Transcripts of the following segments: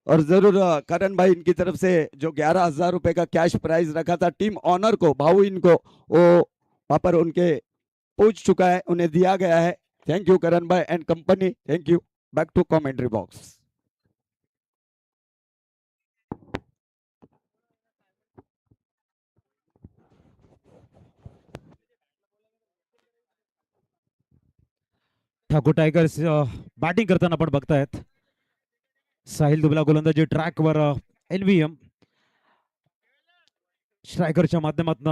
और जरूर करण भाई इनकी तरफ से जो 11,000 रुपए का कैश प्राइज रखा था टीम ऑनर को, भाऊ इनको, वो वहां पर उनके पूछ चुका है, उन्हें दिया गया है। थैंक यू करण भाई and company, thank you. Back to commentary box. Thakur Tigers batting करताना आपण बघतायत साहिल दुबला गोलंदाजी ट्रॅकवर एनव्हीएम स्ट्रायकरच्या माध्यमातून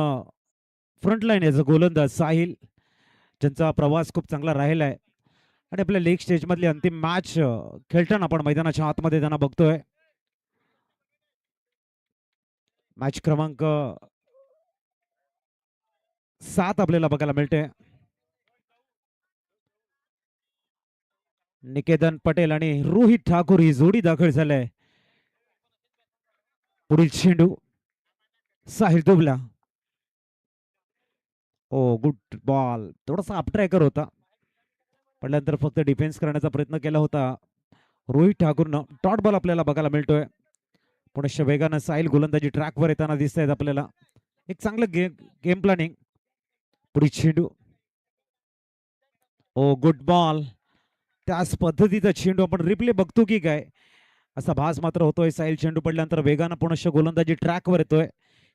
फ्रंट लाईन याचा गोलंदाज साहिल ज्यांचा प्रवास खूप चांगला राहिला आहे आणि आपल्या लीग स्टेज मधली अंतिम मॅच खेळताना आपण मैदानाच्या आतमध्ये त्यांना बघतोय। मॅच क्रमांक 7 आपल्याला बघायला मिळते। निकेतन पटेल आणि रोहित ठाकूर ही जोडी दाखल झालाय। पुढील चेंडू साहिल दुबला, ओ गुड बॉल, थोडासा अपट्रॅकर होता, पडल्यानंतर फक्त डिफेन्स करण्याचा प्रयत्न केला होता रोहित ठाकूरनं। डॉट बॉल आपल्याला बघायला मिळतोय। पुनश्च वेगानं साहिल गोलंदाजी ट्रॅकवर येताना दिसत आहेत आपल्याला। एक चांगलं गेम प्लॅनिंग। पुढील चेंडू, ओ गुड बॉल, त्याच पद्धतीचा चेंडू आपण रिप्ले बघतो की काय असा भास मात्र होतोय। साहिल चेंडू पडल्यानंतर वेगानं पुनश्च गोलंदाजी ट्रॅकवर येतोय,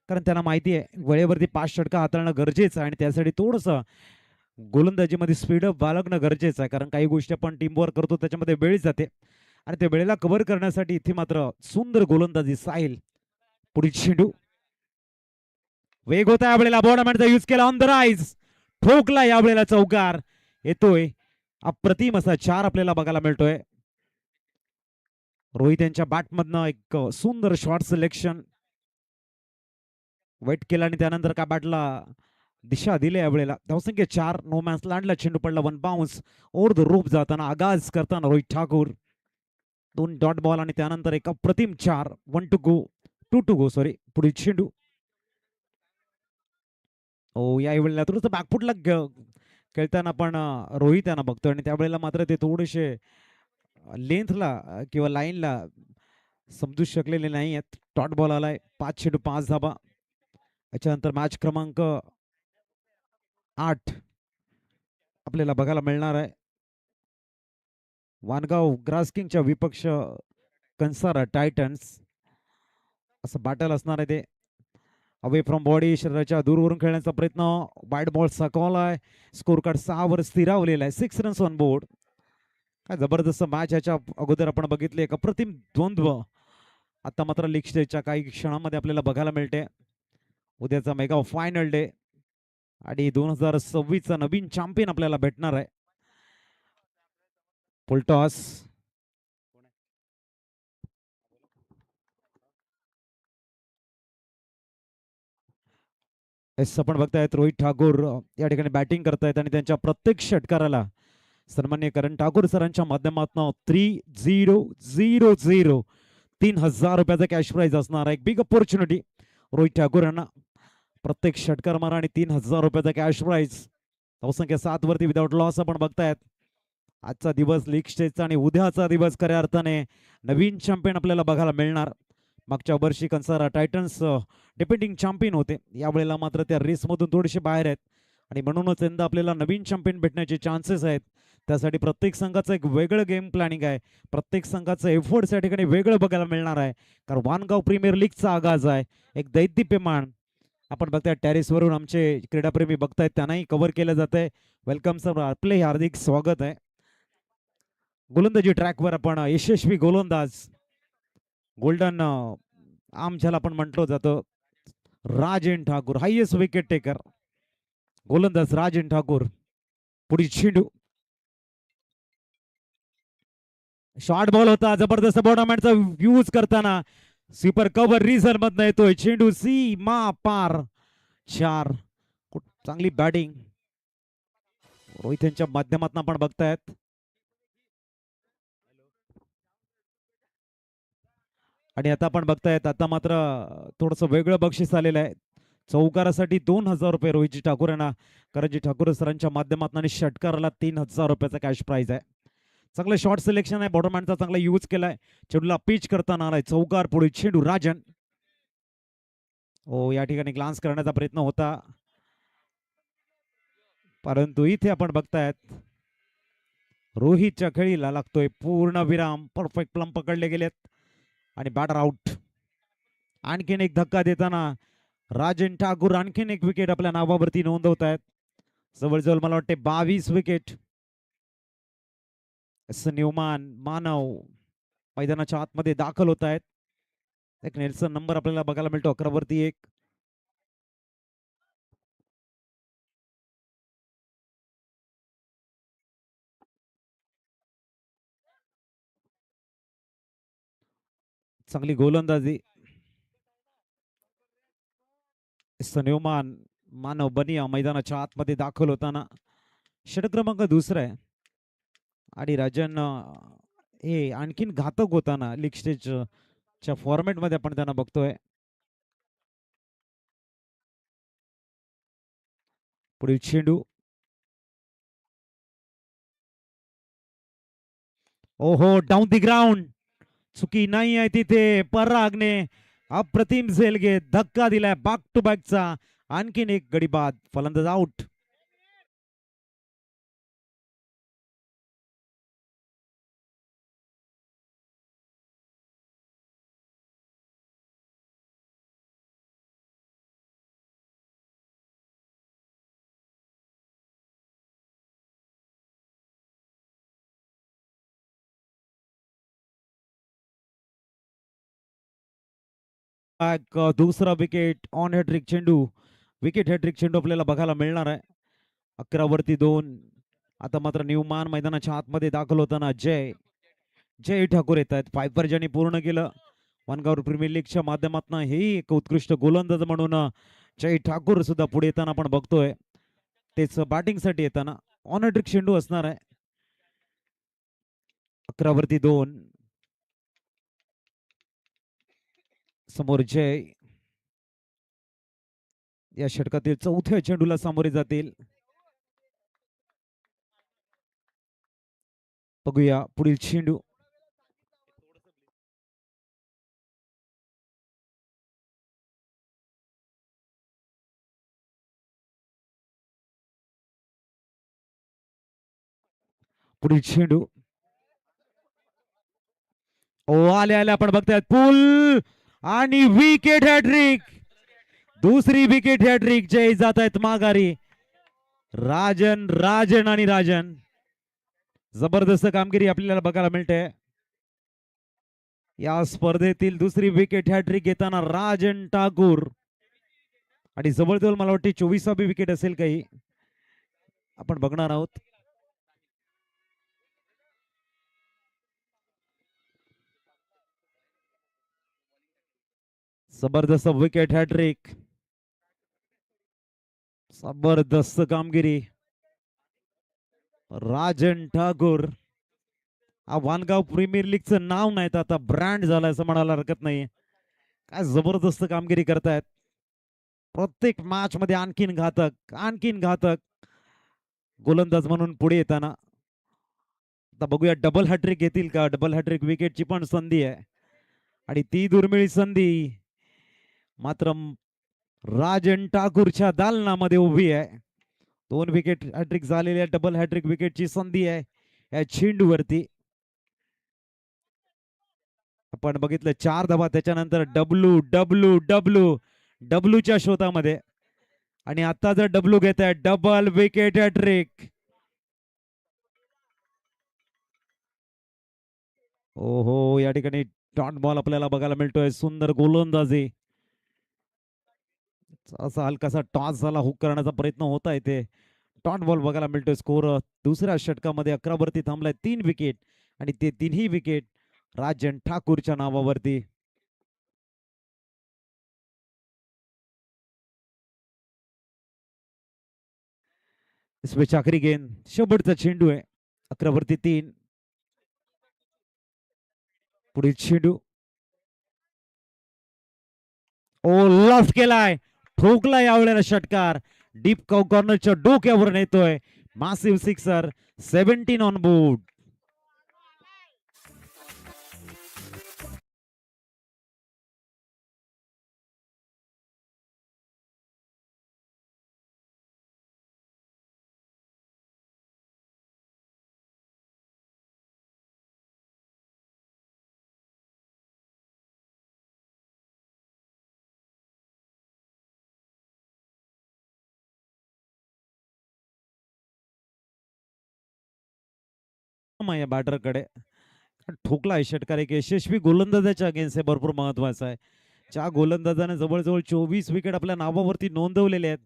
कारण त्यांना माहिती आहे वेळेवरती 5 षटका हाताळणं गरजेचं आहे आणि त्यासाठी थोडंसं गोलंदाजीमध्ये स्पीडअप बाळगणं गरजेचं आहे, कारण काही गोष्टी आपण टीमवर्क करतो त्याच्यामध्ये वेळ जाते आणि त्या वेळेला कव्हर करण्यासाठी इथे मात्र सुंदर गोलंदाजी साहिल। पुढील चेंडू, वेग होता यावेळेला, बॉर्डमॅनचा यूज केला ऑन द राईज, ठोकला यावेळेला चौकार येतोय। अप्रतिम असा 4 आपल्याला बघायला मिळतोय। रोहित यांच्या बॅटमधनं एक सुंदर शॉट सिलेक्शन, वेट केला आणि त्यानंतर का बॅटला दिशा दिली यावेळेला। धावसंख्या 4, नो मॅन्स लँडला चेंडू पडला, वन बाउन्स ओव्हर द रूप जाताना आगाज करताना रोहित ठाकूर, 2 डॉट बॉल आणि त्यानंतर एक अप्रतिम 4, 1 to go, 2 to go sorry. पुढील चेंडू, ओ यावेळेला थोडंसं बॅकफुटला खेळताना आपण रोहित यांना बघतोय आणि त्यावेळेला मात्र ते थोडेसे लेंथला किंवा लाईनला समजू शकलेले नाही आहेत। डॉट बॉल आलाय, 5 चेंडू 5 धाबा। याच्यानंतर मॅच क्रमांक 8 आपल्याला बघायला मिळणार आहे। वानगाव ग्रास्किंगच्या विपक्ष कंसारा टायटन्स असं बॅटल असणार आहे ते। अवे फ्रॉम बॉडी, शरीराच्या दूरवरून खेळण्याचा प्रयत्न, वाईड बॉल सकवलाय, स्कोर कार्ड 6 वर स्थिरावलेला आहे, 6 रन्स ऑन बोर्ड। काय जबरदस्त मॅच याच्या अगोदर आपण बघितले, एक अप्रतिम द्वंद्व आता मात्र लीग स्टेजच्या काही क्षणामध्ये आपल्याला बघायला मिळते। उद्याचा मेगा फायनल डे आणि 2026चा नवीन चॅम्पियन आपल्याला भेटणार आहे। फुलटॉस, आपण बघतायत रोहित ठाकूर या ठिकाणी बॅटिंग करतायत आणि त्यांच्या प्रत्येक षटकाराला सन्माननीय करण ठाकूर सरांच्या माध्यमातून 3000 3,000 रुपयाचा कॅश प्राइज असणार आहे। एक बिग अपॉर्च्युनिटी रोहित ठाकूर यांना, प्रत्येक षटकार मारा आणि 3,000 रुपयाचा कॅश प्राइज। धावसंख्या 7 वरती विदाउट लॉस आपण बघतायत। आजचा दिवस लीग स्टेजचा आणि उद्याचा दिवस खऱ्या अर्थाने नवीन चॅम्पियन आपल्याला बघायला मिळणार। मागच्या वर्षी कंसारा टायटन्स डिपेंडिंग चॅम्पियन होते, यावेळेला मात्र त्या रेसमधून थोडेसे बाहेर आहेत आणि म्हणूनच यंदा आपल्याला नवीन चॅम्पियन भेटण्याचे चान्सेस आहेत। त्यासाठी प्रत्येक संघाचं एक वेगळं गेम प्लॅनिंग आहे, प्रत्येक संघाचं एफर्ट्स या ठिकाणी वेगळं बघायला मिळणार आहे, कारण वानगाव प्रीमियर लीगचा आगाज आहे। एक दैदिप्यमान आपण बघताय टेरेसवरून आमचे क्रीडाप्रेमी बघतायत, त्यांनाही कव्हर केलं जात आहे। वेलकम सर, आपले हार्दिक स्वागत आहे। गोलंदाजी ट्रॅकवर आपण यशस्वी गोलंदाज गोल्डन आर्म ज्याला आपण म्हटलं जातं, राजेन ठाकूर, हायेस्ट विकेट टेकर गोलंदाज राजेन ठाकूर। पुढील चेंडू, शॉर्ट बॉल होता, जबरदस्त बॉर्डमॅनचा यूज करताना स्वीपर कव्हर रिझन मधनं येतोय, चेंडू सीमा पार 4। चांगली बॅटिंग रोहित यांच्या माध्यमातून आपण बघतायत। आणि आता आपण बघतायत आता मात्र थोडंसं वेगळं बक्षीस आलेलं आहे। चौकारासाठी 2,000 रुपये रोहितजी ठाकूर यांना, करणजी ठाकूर सरांच्या माध्यमातून, आणि षटकाराला 3,000 रुपयाचा कॅश प्राइज आहे। चांगलं शॉर्ट सिलेक्शन आहे, बॉटरमॅनचा चांगला यूज केलाय, चेंडूला पिच करताना आलाय चौकार, पुढे चेंडू राजन. ओ या ठिकाणी ग्लान्स करण्याचा प्रयत्न होता, परंतु इथे आपण बघतायत रोहितच्या खेळीला लागतोय पूर्ण विराम. परफेक्ट प्लम पकडले गेलेत आणि बॅटर आउट. आणखीन एक धक्का देताना राजन ठाकूर आणखीन एक विकेट आपल्या नावावरती नोंदवत आहेत. जवळजवळ मला वाटते 22 विकेट. न्यूमान मानव मैदानाच्या आतमध्ये दाखल होत आहेत. एक नेल्सन नंबर आपल्याला बघायला मिळतो 11 वरती 1. चांगली गोलंदाजी. न्यूमान मानव बनिया मैदानाच्या आतमध्ये दाखल होताना षटक क्रमांक 2 आहे. आणि राजन हे आणखीन घातक होताना लीग स्टेज च्या फॉर्मॅट मध्ये आपण त्यांना बघतोय. पुढील चेंडू. ओहो डाऊन दी ग्राउंड. चुकी नाही आहे तिथे. परागने अप्रतिम झेल घेत धक्का दिलाय बॅक टू बॅकचा. आणखीन एक गडी बाद. फलंदाज आउट. दुसरा विकेट ऑन हॅट्रिक चेंडू. विकेट हॅट्रिक चेंडू आपल्याला बघायला मिळणार आहे. 11 वरती 2. आता मात्र न्यूमान मैदानाच्या आतमध्ये दाखल होताना जय ठाकूर येत आहेत. 5 ज्यांनी पूर्ण केलं वनगाव प्रीमियर लीगच्या माध्यमातून. हे एक उत्कृष्ट गोलंदाज म्हणून जय ठाकूर सुद्धा पुढे येताना आपण बघतोय. तेच बॅटिंग साठी येताना ऑन हॅट्रिक चेंडू असणार आहे. 11 वरती 2. समोर जय या षटकातील चौथ्या चेंडूला सामोरे जातील. बघूया पुढील चेंडू. पुढील चेंडू. ओ आले आपण बघतायत पुल आणि विकेट हॅट्रिक. दुसरी विकेट हॅट्रिक. जय जात आहेत माघारी. राजन आणि राजन. जबरदस्त कामगिरी आपल्याला बघायला मिळते. या स्पर्धेतील दुसरी विकेट हॅट्रिक घेताना राजन ठाकूर. आणि जवळजवळ मला वाटते 24वी विकेट असेल काही. आपण बघणार आहोत. जबरदस्त विकेट हॅट्रिक. जबरदस्त कामगिरी राजन ठाकूर. हा वानगाव प्रीमियर लीगचं नाव नाही तर आता ब्रँड झालं असं म्हणायला हरकत नाही. काय जबरदस्त कामगिरी करतायत. प्रत्येक मॅच मध्ये आणखीन घातक गोलंदाज म्हणून पुढे येताना. आता बघूया डबल हॅट्रिक घेतील का. डबल हॅट्रिक विकेटची पण संधी आहे आणि ती दुर्मिळ संधी मात्र राजन ठाकूरच्या दालनामध्ये उभी आहे. 2 विकेट हॅट्रिक झालेल्या डबल हॅट्रिक विकेटची संधी आहे या चेंडूवरती. आपण बघितलं 4 धावा त्याच्यानंतर डब्ल्यू डब्ल्यू डब्ल्यू डब्ल्यूच्या शोधामध्ये. आणि आता जर डब्ल्यू घेत आहे डबल विकेट हॅट्रिक. ओहो या ठिकाणी डॉट बॉल आपल्याला बघायला मिळतोय. सुंदर गोलंदाजी. असा हलकासा टॉस झाला. हुक करण्याचा प्रयत्न होता इथे. डॉट बॉल बघायला मिळतोय. स्कोर दुसऱ्या षटकामध्ये 11 वरती थांबलाय. 3 विकेट आणि ते 3ही विकेट राजन ठाकूरच्या नावावरती. इसमें आखरी गेंद. शेवटचा चेंडू आहे. 11 वरती 3. पुढील चेंडू. ओ लॉफ्ट केलाय. ठोकला यावेळेला षटकार. डीप कॉर्नरच्या डोक्यावर नेतोय. Massive sixer. 17 on board. आहे बॅटरकडे. ठोकला आहे षटकार. एक यशस्वी गोलंदाजाच्या अगेन्स्ट हे भरपूर महत्वाचं आहे. ज्या गोलंदाजाने जवळजवळ 24 विकेट आपल्या नावावरती नोंदवलेले आहेत,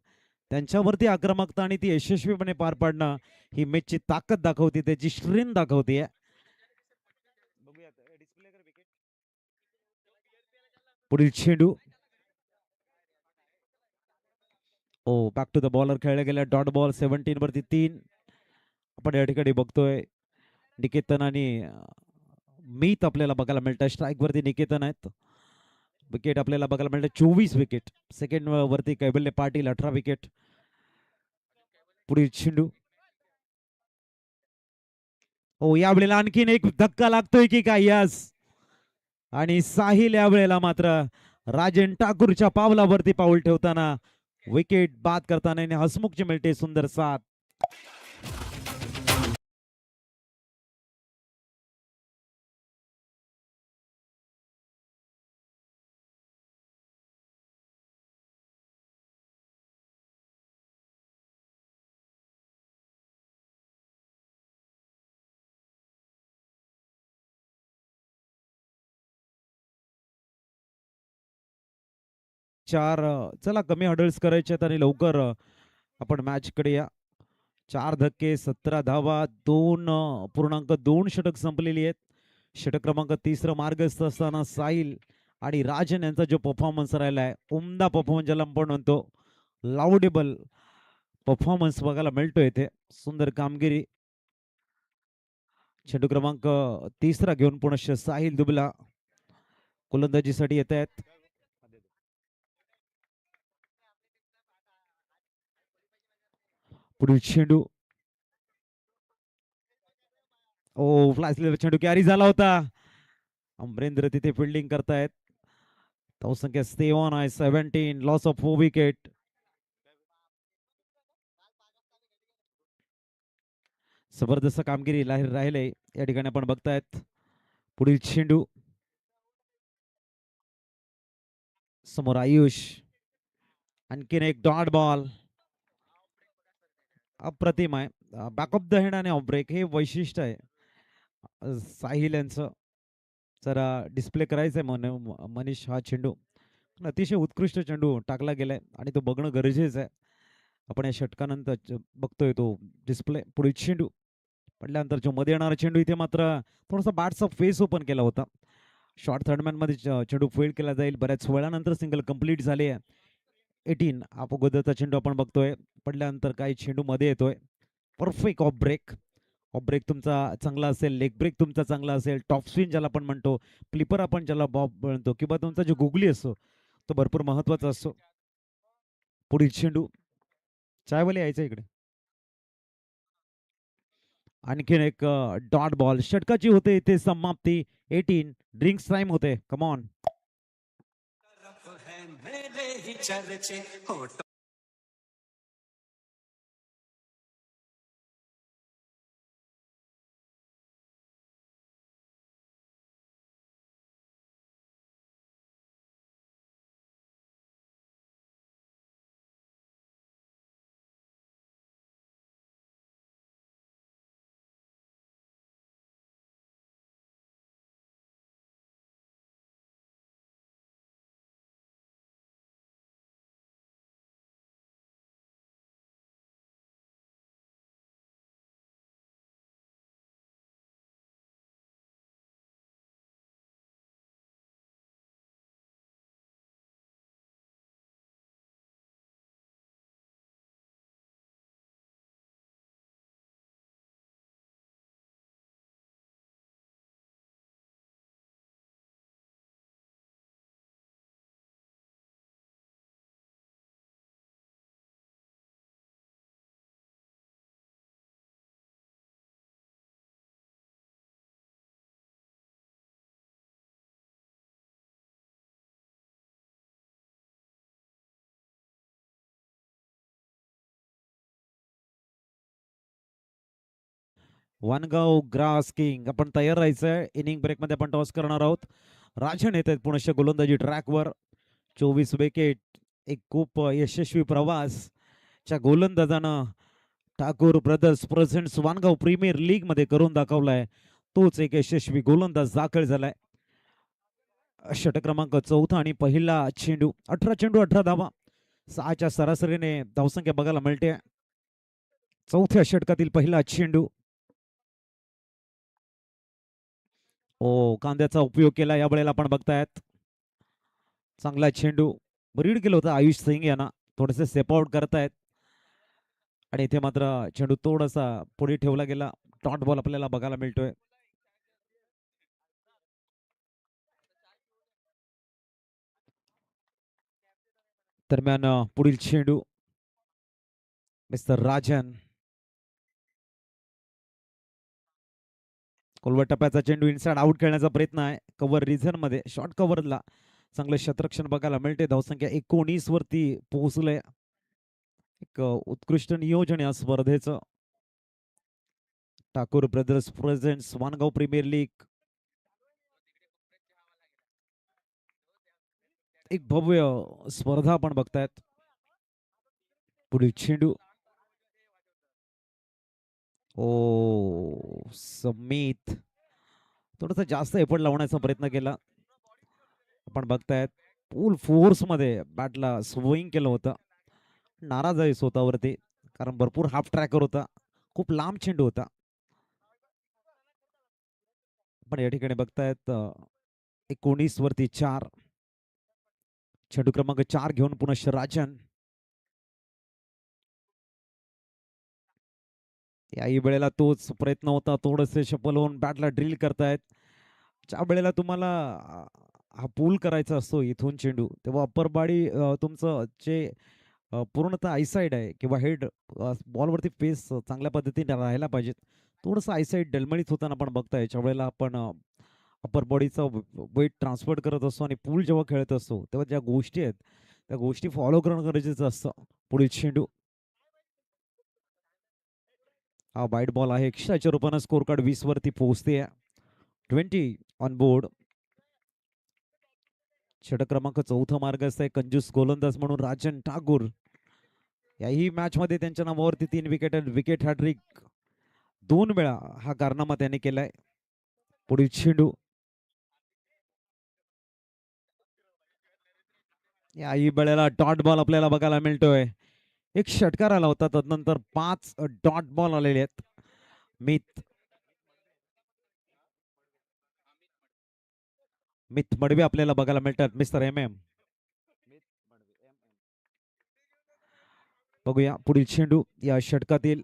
त्यांच्यावरती आक्रमकता आणि ती यशस्वीपणे पार पाडणं ही मॅचची ताकद दाखवते, त्याची स्ट्रेंथ दाखवते. पुढील चेंडू. ओ बॅक टू द बॉलर खेळला गेला. डॉट बॉल 17 वरती 3. आपण या ठिकाणी बघतोय निकेतन आणि मीत आपल्याला बघायला मिळतं. स्ट्राईक वरती निकेतन आहेत. विकेट आपल्याला बघायला मिळतं 24 विकेट. सेकंड वरती कैबल्य पाटील 18 विकेट. पुढील चेंडू. हो यावेळेला आणखीन एक धक्का लागतोय की काय? यस. आणि साहिल यावेळेला मात्र राजन ठाकूरच्या पावलावरती पाऊल ठेवताना विकेट बाद करताना आणि हसमुखची मिळते सुंदर साथ. चार चला कमी हडल्स करायचे आहेत आणि लवकर आपण मॅच कडे या. 4 धक्के 17 धावा 2.2 षटक संपलेली आहेत. षटक क्रमांक 30 मार्गस्थ असताना साहिल आणि राजन यांचा जो परफॉर्मन्स राहिला आहे, उमदा परफॉर्मन्स ज्याला आपण म्हणतो, लाउडेबल परफॉर्मन्स बघायला मिळतोय इथे. सुंदर कामगिरी. चेंडू क्रमांक 30 घेऊन पुनश्च साहिल दुबला गोलंदाजीसाठी येत आहेत. पुढील चेंडू. ओ फ्लायसलेला चेंडू कॅरी झाला होता. अमरेंद्र तिथे फिल्डिंग करतायत. धावसंख्या स्टे ऑन आहे 17. Loss of 4 wicket. जबरदस्त कामगिरी राहिले या ठिकाणी आपण बघतायत. पुढील चेंडू. समोर आयुष. आणखीन एक डॉट बॉल. अप्रतिम आहे. बॅक ऑफ द हेड आणि ऑफ ब्रेक हे वैशिष्ट्य आहे साहिल यांचं. जरा डिस्प्ले करायचंय मनीष हा चेंडू. अतिशय उत्कृष्ट चेंडू टाकला गेलाय आणि तो बघणं गरजेचं आहे. आपण या षटकानंतर बघतोय तो डिस्प्ले. पुढील चेंडू पडल्यानंतर जो मध्ये येणारा चेंडू इथे मात्र थोडासा बॅटचा फेस ओपन केला होता. शॉर्ट थर्डमॅन मध्ये चेंडू फील्ड केला जाईल. बऱ्याच वेळानंतर सिंगल कंप्लीट झाले. 18 अगोदरचा चेंडू आपण बघतोय. पडल्यानंतर काही चेंडू मध्ये येतोय. Perfect off break. Off break तुमचा चांगला असेल, लेग ब्रेक तुमचा चांगला असेल, टॉप स्विंग ज्याला आपण म्हणतो, फ्लिपर आपण ज्याला बॉब म्हणतो, किंवा तुमचा जो गुगली असतो तो भरपूर महत्वाचा असतो. पुढील चेंडू. चायवाले यायचं इकडे. आणखीन एक डॉट बॉल. षटकाची होते इथे समाप्ती. 18 ड्रिंक्स टाइम होते. Come on. Vangaon grass king आपण तयार राहायचंय. इनिंग ब्रेक मध्ये आपण टॉस करणार आहोत. राजन येत आहेत पुनश्च गोलंदाजी ट्रॅकवर. 24 विकेट. एक खूप यशस्वी प्रवास च्या गोलंदाजानं Thakur brothers presents Vangaon premier league मध्ये करून दाखवलाय. तोच एक यशस्वी गोलंदाज दाखल झालाय. षटक क्रमांक 4 आणि पहिला चेंडू. 18 चेंडू 18 धावा, 6च्या सरासरीने धावसंख्या बघायला मिळते. चौथ्या षटकातील पहिला चेंडू. कांद्याचा उपयोग केला या वेळेला आपण बघतायत. चांगला चेंडू रीड केलं होतं आयुष सिंग यांना. थोडेसे स्टेप आउट करतायत आणि इथे मात्र चेंडू थोडासा पुढे ठेवला गेला. डॉट बॉल आपल्याला बघायला मिळतोय. दरम्यान पुढील चेंडू. मिस्टर राजन. कोलवट टप्प्याचा चेंडू इनसाइड आउट खेळण्याचा प्रयत्न आहे. कव्हर रिझन मध्ये शॉर्ट कव्हरला चांगलं क्षेत्ररक्षण बघायला मिळते. धावसंख्या 19 वरती पोहोचले. एक उत्कृष्ट नियोजन या स्पर्धेचं. Thakur brothers presents Vangaon premier league. एक भव्य स्पर्धा आपण बघतायत. पुढील चेंडू. समित थोडासा जास्त एफर्ट लावण्याचा प्रयत्न केला. आपण बघतायत फुल फोर्स मध्ये बॅटला स्विंग केलं होतं. नाराज आहे स्वतःवरती, कारण भरपूर हाफ ट्रॅकर होता. खूप लांब चेंडू होता. पण या ठिकाणी बघतायत 19 वरती 4. चेंडू क्रमांक 4 घेऊन पुनश्च राजन. याही वेळेला तोच प्रयत्न होता. थोडंसे शफल होऊन बॅटला ड्रिल करतायत. ज्या वेळेला तुम्हाला हा पूल करायचा असतो इथून चेंडू, तेव्हा अप्पर बॉडी तुमचं जे पूर्णतः आयसाईड आहे किंवा हेड बॉलवरती फेस चांगल्या पद्धतीने राहायला पाहिजेत. थोडंसं आयसाईड डलमळीत होताना आपण बघताय. ज्या वेळेला आपण अप्पर बॉडीचा वेट ट्रान्सफर करत असतो आणि पूल जेव्हा खेळत असतो, तेव्हा ज्या गोष्टी आहेत त्या गोष्टी फॉलो करणं गरजेचं असतं. पुढील चेंडू. हा वाईट बॉल आहे. एक्स्ट्राच्या रूपानं स्कोर कार्ड 20 वरती पोहोचते. 20 ऑन बोर्ड. षटक क्रमांक 4 मार्गस्थ आहे कंजूस गोलंदाज म्हणून राजन ठाकूर. याही मॅच मध्ये त्यांच्या नावावरती 3 विकेट हॅट्रिक 2 वेळा हा कारनामा त्याने केलाय. पुढील चेंडू. याही वेळेला डॉट बॉल आपल्याला बघायला मिळतोय. एक षटकार आला होता, तदनंतर 5 डॉट बॉल आलेले आहेत. मित मडवे आपल्याला बघायला मिळतात. Mister MM. बघूया पुढील चेंडू. या षटकातील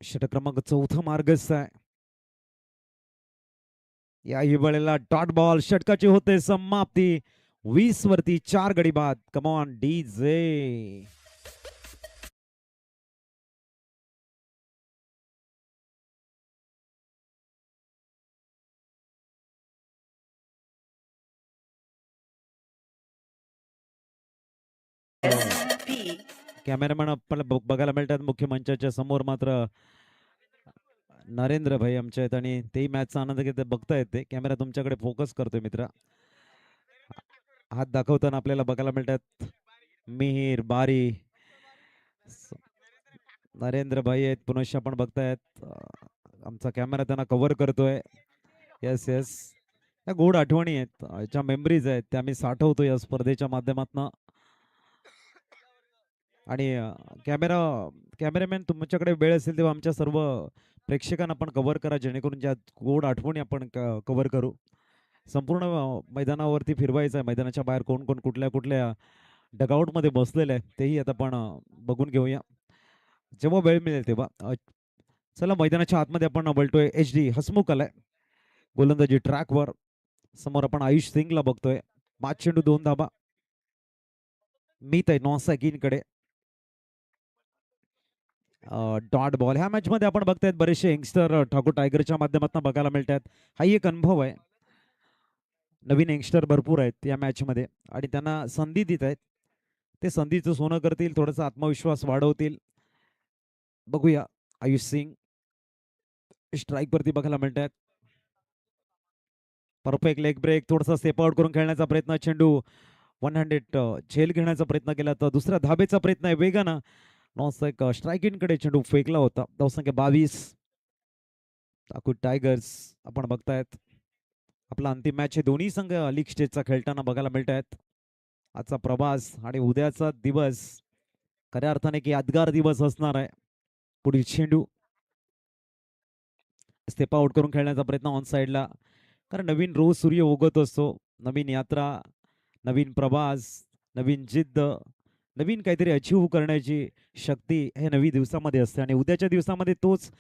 षटक क्रमांक 4 मार्गस्थ आहे. याही वेळेला डॉट बॉल. षटकाची होते समाप्ती. 20 वरती 4 गडी बाद. Come on DJ. कॅमेरामॅन आपल्याला बघायला मिळतात मुख्य मंचाच्या समोर. मात्र नरेंद्र भाई आमचे आहेत आणि तेही मॅचचा आनंद घेत बघतायत. ते कॅमेरा तुमच्याकडे फोकस करतोय मित्र. हात दाखवताना आपल्याला बघायला मिळतात मिहीर बारी. नरेंद्र भाई आहेत. पुनश्च आपण बघतायत आमचा कॅमेरा त्यांना कव्हर करतोय. Yes yes. या गोड आठवणी आहेत, ज्या मेमरीज आहेत त्या मी साठवतो या स्पर्धेच्या माध्यमातून. आणि कॅमेरामॅन तुमच्याकडे वेळ असेल तेव्हा आमच्या सर्व प्रेक्षकांना आपण कव्हर करा, जेणेकरून ज्या गोड आठवणी आपण कव्हर करू. संपूर्ण मैदानावरती फिरवायचं आहे. मैदानाच्या बाहेर कोण कोण कुठल्या कुठल्या डगआउटमध्ये बसलेलं आहे तेही आता आपण बघून घेऊया जेव्हा वेळ मिळेल तेव्हा. चला मैदानाच्या आतमध्ये आपण बोलतोय. HD हसमुख आलाय गोलंदाजी ट्रॅकवर. समोर आपण आयुष सिंगला बघतोय. 5 चेंडू 2 धाबा. मीत आहे नॉसाकीनकडे. Dot ball. ह्या मॅच मध्ये आपण बघतायत बरेचसे यंगस्टर ठाकूर टायगरच्या माध्यमातून बघायला मिळतात. हाही एक अनुभव आहे. नवीन यंगस्टर भरपूर आहेत या मॅच मध्ये आणि त्यांना संधी देत आहेत. ते संधीचं सोनं करतील, थोडासा आत्मविश्वास वाढवतील. बघूया. आयुष सिंग स्ट्राईक वरती बघायला मिळतात. Perfect leg break. थोडासा स्टेप आउट करून खेळण्याचा प्रयत्न. चेंडू वन हँडेड झेल घेण्याचा प्रयत्न केला तर दुसऱ्या धाबेचा प्रयत्न आहे वेगानं. एक स्ट्रायकिंग कडे चेंडू फेकला होता. धावसंख्या 22. ठाकूर टायगर्स आपण बघतायत. आपला अंतिम मॅच हे दोन्ही संघ लीग स्टेजचा खेळताना बघायला मिळत आहेत. आजचा प्रवास आणि उद्याचा दिवस खऱ्या अर्थाने की यादगार दिवस असणार आहे. पुढील चेंडू स्टेप आउट करून खेळण्याचा प्रयत्न ऑन साइडला. कारण नवीन रोज सूर्य उगत असतो. नवीन यात्रा, नवीन प्रवास, नवीन जिद्द, नवीन काहीतरी अचीव करण्याची शक्ती हे नवी दिवसामध्ये असते. आणि उद्याच्या दिवसामध्ये तोच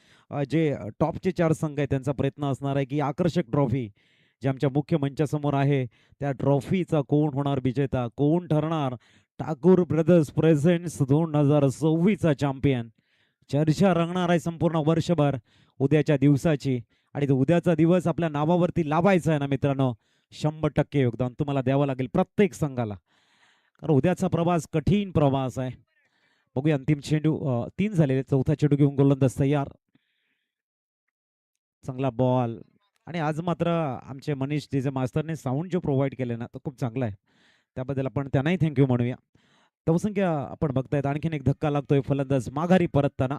जे टॉपचे 4 संघ आहेत त्यांचा प्रयत्न असणार आहे की आकर्षक ट्रॉफी जे आमच्या मुख्य मंचासमोर आहे त्या ट्रॉफीचा कोण होणार विजेता, कोण ठरणार ठाकूर ब्रदर्स प्रेझेंट्स 2026चा चॅम्पियन. चर्चा रंगणार आहे संपूर्ण वर्षभर उद्याच्या दिवसाची. आणि तो उद्याचा दिवस आपल्या नावावरती लावायचा आहे ना मित्रांनो, 100% योगदान तुम्हाला द्यावं लागेल प्रत्येक संघाला. कारण उद्याचा प्रवास कठीण प्रवास आहे. बघूया अंतिम चेंडू 3 झालेले. चौथा चेंडू घेऊन गोलंदाज तयार. चांगला बॉल. आणि आज मात्र आमचे मनीष जे मास्तरने साऊंड जो प्रोव्हाइड केले ना तो खूप चांगला आहे. त्याबद्दल आपण त्यांनाही थँक्यू म्हणूया. धावसंख्या आपण बघतायत आणखीन एक धक्का लागतोय फलंदाज माघारी परतताना.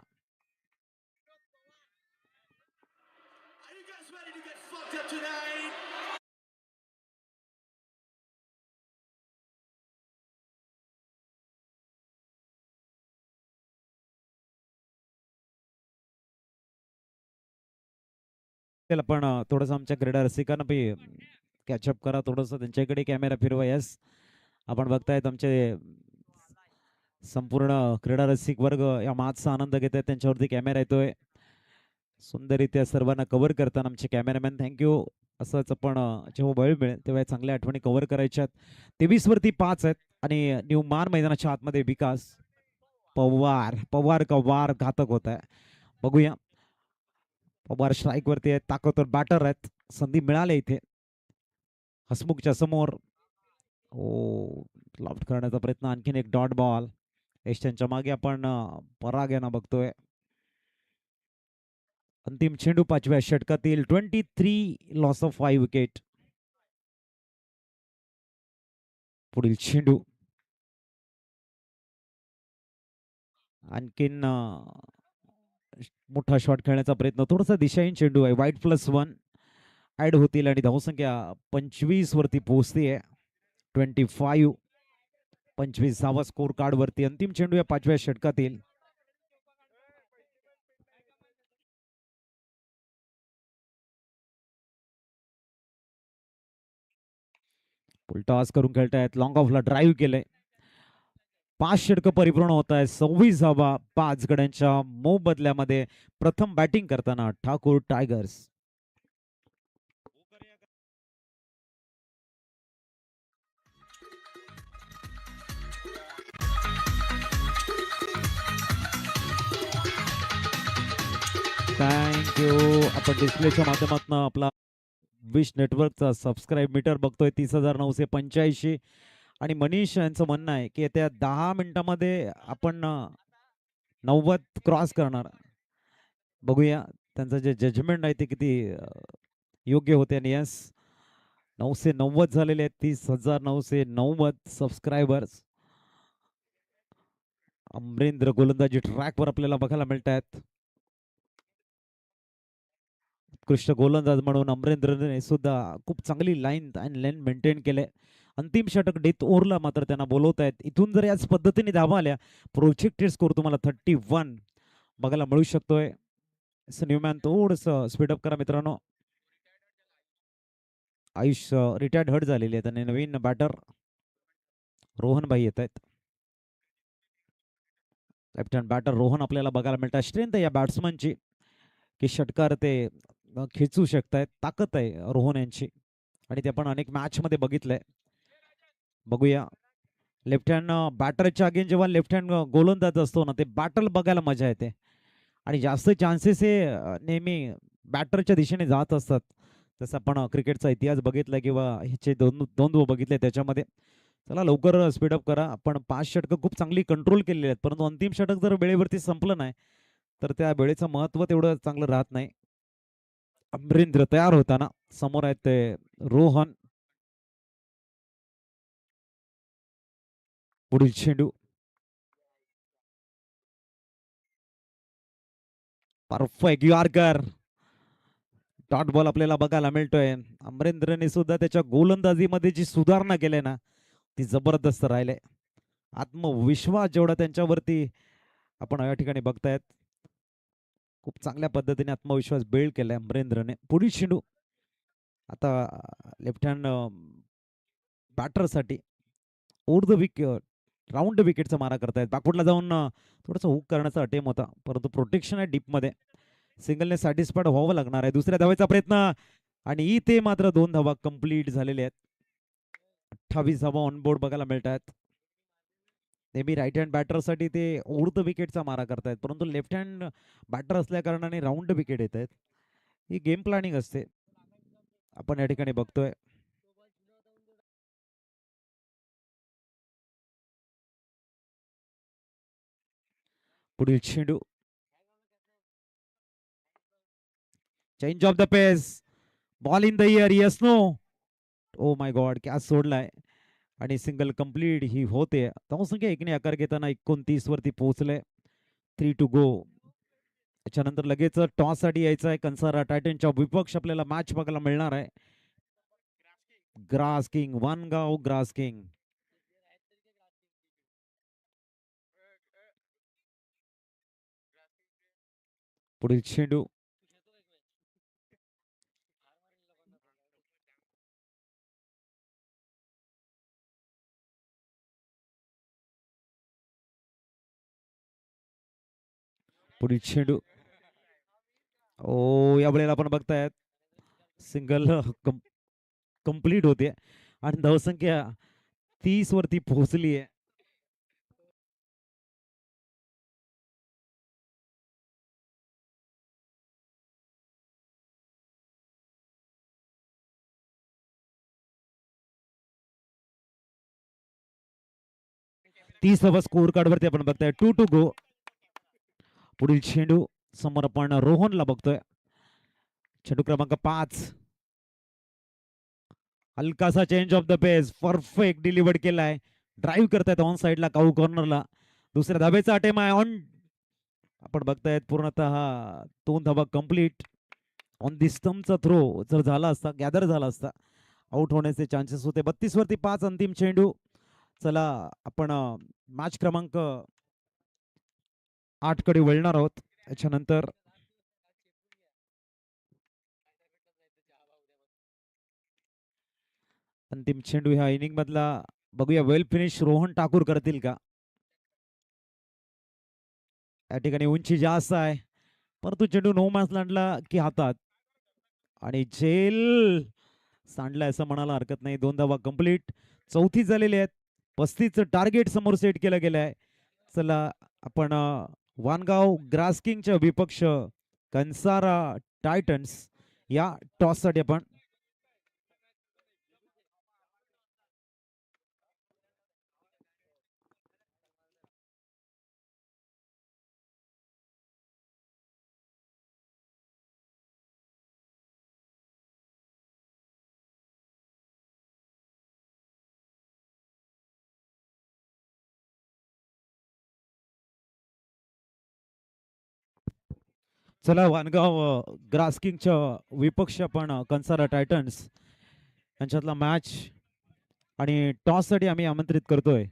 आपण थोडंसं आमच्या क्रीडा रसिकांना बी कॅचअप करा, थोडंसं त्यांच्याकडे कॅमेरा फिरवा. यस, आपण बघतायत आमचे संपूर्ण क्रीडा रसिक वर्ग या मॅचचा आनंद घेत आहेत. त्यांच्यावरती कॅमेरा येतोय. सुंदररित्या सर्वांना कव्हर करताना आमचे कॅमेरामॅन थँक्यू. असंच आपण जेव्हा वेळ मिळेल तेव्हा चांगल्या आठवणी कव्हर करायच्यात. 23 वरती 5 आहेत. आणि न्यू मान मैदानाच्या आतमध्ये विकास पवार पवार का वार घातक होत आहे. बघूया. पवार स्ट्राईक वरती आहेत. ताकदवर बॅटर आहेत. संधी मिळाली इथे हसमुखच्या समोर. ओ, लॉफ्ट करण्याचा प्रयत्न. आणखीन एक डॉट बॉल. एशियनच्या मागे आपण पराग यांना बघतोय. अंतिम चेंडू 5व्या षटकातील 23 लॉस ऑफ 5 विकेट. पुढील चेंडू आणखीन मोठा शॉट खेळण्याचा प्रयत्न. थोडासा दिशाहीन चेंडू आहे. वाईट +1 ऍड होतील आणि धावसंख्या 25 वरती पोहोचते. 25. 25वा स्कोर कार्ड वरती. अंतिम चेंडू या 5व्या षटकातील. टॉस करून खेळतायत. लॉंग ऑफला ड्राईव्ह केलंय. 5 षटकं परिपूर्ण होत आहे. 26 धावा 5 गड्यांच्या मोबदल्यामध्ये. प्रथम बॅटिंग करताना ठाकूर टायगर्स. थँक्यू. आपण डिस्प्लेच्या माध्यमातून आपला विश नेटवर्कचा सबस्क्राईब मीटर बघतोय 30,985. आणि मनीष यांचं म्हणणं आहे की येत्या 10 मिनिटांमध्ये आपण 90 क्रॉस करणार. बघूया त्यांचं जे जजमेंट आहे ते किती योग्य होते. आणि यस, 990 झालेले आहेत. 30,990 सबस्क्रायबर्स. अमरेंद्र गोलंदाजी ट्रॅकवर आपल्याला बघायला मिळत आहेत. उत्कृष्ट गोलंदाज म्हणून अमरेंद्रने सुद्धा खूप चांगली लाईन आणि लेन मेंटेन केले. अंतिम षटक डेथ ओव्हरला मात्र त्यांना बोलवत आहेत. इथून जर याच पद्धतीने धावा आल्या प्रोजेक्टेड स्कोर तुम्हाला 31 बघायला मिळू शकतोय. न्यूमॅन थोडस स्पीडअप करा मित्रांनो. आयुष रिटायर्ड हर्ट झालेले आहेत आणि नवीन बॅटर रोहन भाई येत आहेत. लेफ्ट हँड बॅटर रोहन आपल्याला बघायला मिळतात. स्ट्रेंथ आहे या बॅट्समनची की षटकार ते खेचू शकतायत. ताकद आहे रोहन यांची आणि ते आपण अनेक मॅच मध्ये बघितलंय. बघूया. लेफ्ट हँड बॅटरच्या अगेन जेव्हा लेफ्ट हँड गोलंदाज असतो ना ते बॅटल बघायला मजा येते. आणि जास्त चान्सेस हे नेहमी बॅटरच्या दिशेने जात असतात. जसं आपण क्रिकेटचा इतिहास बघितला किंवा ह्याचे द्वंद्व बघितले त्याच्यामध्ये. चला लवकर स्पीडअप करा. आपण 5 षटकं खूप चांगली कंट्रोल केलेली आहेत. परंतु अंतिम षटक जर वेळेवरती संपलं नाही तर त्या वेळेचं महत्व तेवढं चांगलं राहत नाही. अमरेंद्र तयार होताना समोर आहेत ते रोहन. पुढील चेंडू परफेक्ट यॉर्कर. डॉट बॉल आपल्याला बघायला मिळतोय. अमरेंद्रने सुद्धा त्याच्या गोलंदाजीमध्ये जी सुधारणा केली ना ती जबरदस्त राहिले. आत्मविश्वास जेवढा त्यांच्यावरती आपण या ठिकाणी बघतायत, खूप चांगल्या पद्धतीने आत्मविश्वास बिल्ड केलाय अमरेंद्रने. पुढील चेंडू आता लेफ्ट हँड बॅटरसाठी ओव्हर द विकेट, राऊंड विकेटचा मारा करतायत. बॅकफुटला जाऊन थोडासा हुक करण्याचा अटेम होता, परंतु प्रोटेक्शन आहे डीपमध्ये. सिंगलने सॅटिस्फाईड व्हावं लागणार आहे. दुसऱ्या धावेचा प्रयत्न आणि इथे मात्र 2 धावा कंप्लीट झालेल्या आहेत. 28 धावा ऑनबोर्ड बघायला मिळत आहेत. नेहमी राईट हँड बॅटरसाठी ते ओव्हर द विकेटचा मारा करतायत, परंतु लेफ्ट हँड बॅटर असल्या कारणाने राऊंड विकेट येत आहेत. ही गेम प्लॅनिंग असते, आपण या ठिकाणी बघतोय. पुढील चेंडू change of the pace, ball in the air, yes no. Oh my god, catch सोडलाय आणि सिंगल कंप्लीट ही होते. धावसंख्या 1 ने आकार घेताना 29 वरती पोहोचले. 3 टू गो. त्याच्यानंतर लगेच टॉस साठी यायचं आहे. कंसारा टायटनच्या विपक्ष आपल्याला मॅच बघायला मिळणार आहे. Grass king, Vangaon grass king. पुढील चेंडू पुढील चेंडू ओ, या वेळेला आपण बघतायत सिंगल कंप्लीट होते आणि धावसंख्या 30 वरती पोहोचली आहे. तीस धावा स्कोर कार्ड वरती आपण बघताय. 2 टू गो. पुढील चेंडू समोर आपण रोहनला बघतोय. चेंडू क्रमांक 5. हलकासा change of the pace, perfect delivered केलाय. ड्राईव्ह करतायत ऑन साइडला काऊ कॉर्नरला. दुसऱ्या धावेचा अटेम आहे ऑन. आपण बघतायत पूर्णतः 2 धावा कंप्लीट. ऑन दी स्टंपचा थ्रो जर झाला असता, गॅदर झाला असता, आउट होण्याचे चान्सेस होते. 32 वरती 5 अंतिम चेंडू. चला आपण मॅच क्रमांक 8 कडे वळणार आहोत. त्याच्यानंतर अंतिम चेंडू ह्या इनिंग मधला बघूया. वेल फिनिश रोहन ठाकूर करतील का? या ठिकाणी उंची जास्त आहे, परंतु चेंडू नो मॅच लँडला की हातात आणि झेल सांडलाय असं म्हणायला हरकत नाही. 2 धावा कंप्लीट. 34 झालेले आहेत. 35चं टार्गेट समोर सेट केलं गेलं आहे. चला आपण वानगाव ग्रास किंगच्या विपक्ष कंसारा टायटन्स या टॉस साठी आपण चला वानगाव ग्रास किंगच्या विपक्ष आपण कंसारा टायटन्स यांच्यातला मॅच आणि टॉस साठी आम्ही आमंत्रित करतोय.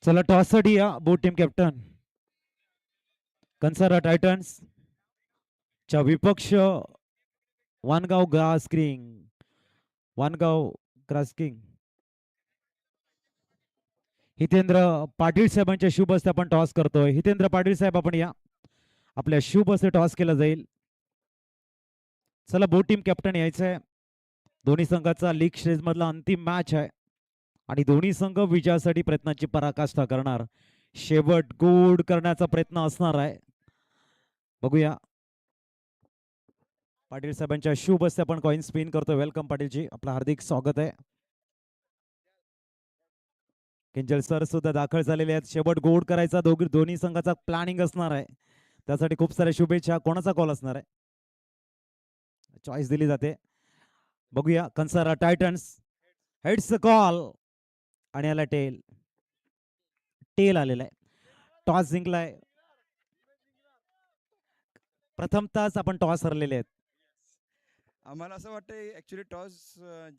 चला टॉस साठी या both team captain. Kansara titans च्या विपक्ष Vangaon grass king. Vangaon grass king Hitendra Patil साहेबांच्या शुभ हस्ते आपण टॉस करतोय. हितेंद्र पाटील साहेब आपण या, आपल्या शुभ हस्ते टॉस केला जाईल. चला बोट टीम कॅप्टन यायचंय. दोन्ही संघाचा लीग स्टेज मधला अंतिम मॅच आहे आणि दोन्ही संघ विजयासाठी प्रयत्नाची पराकाष्ठा करणार. शेवट गोड करण्याचा प्रयत्न असणार आहे. बघूया. पाटील साहेबांच्या शुभ हस्ते आपण कॉइन स्पिन करतो. वेलकम पाटीलजी, आपलं हार्दिक स्वागत आहे. किंजल सर सुद्धा दाखल झालेले आहेत. शेवट गोड करायचा दोन्ही संघाचा प्लॅनिंग असणार आहे. त्यासाठी खूप साऱ्या शुभेच्छा. कोणाचा कॉल असणार आहे? चॉईस दिली जाते. बघूया. कंसारा टायटन्स हेड्स कॉल आणि याला टेल टेल आलेला आहे. टॉस जिंकलाय. प्रथमतःच आपण टॉस हरलेले आहेत. आम्हाला असं वाटतं ॲक्च्युली टॉस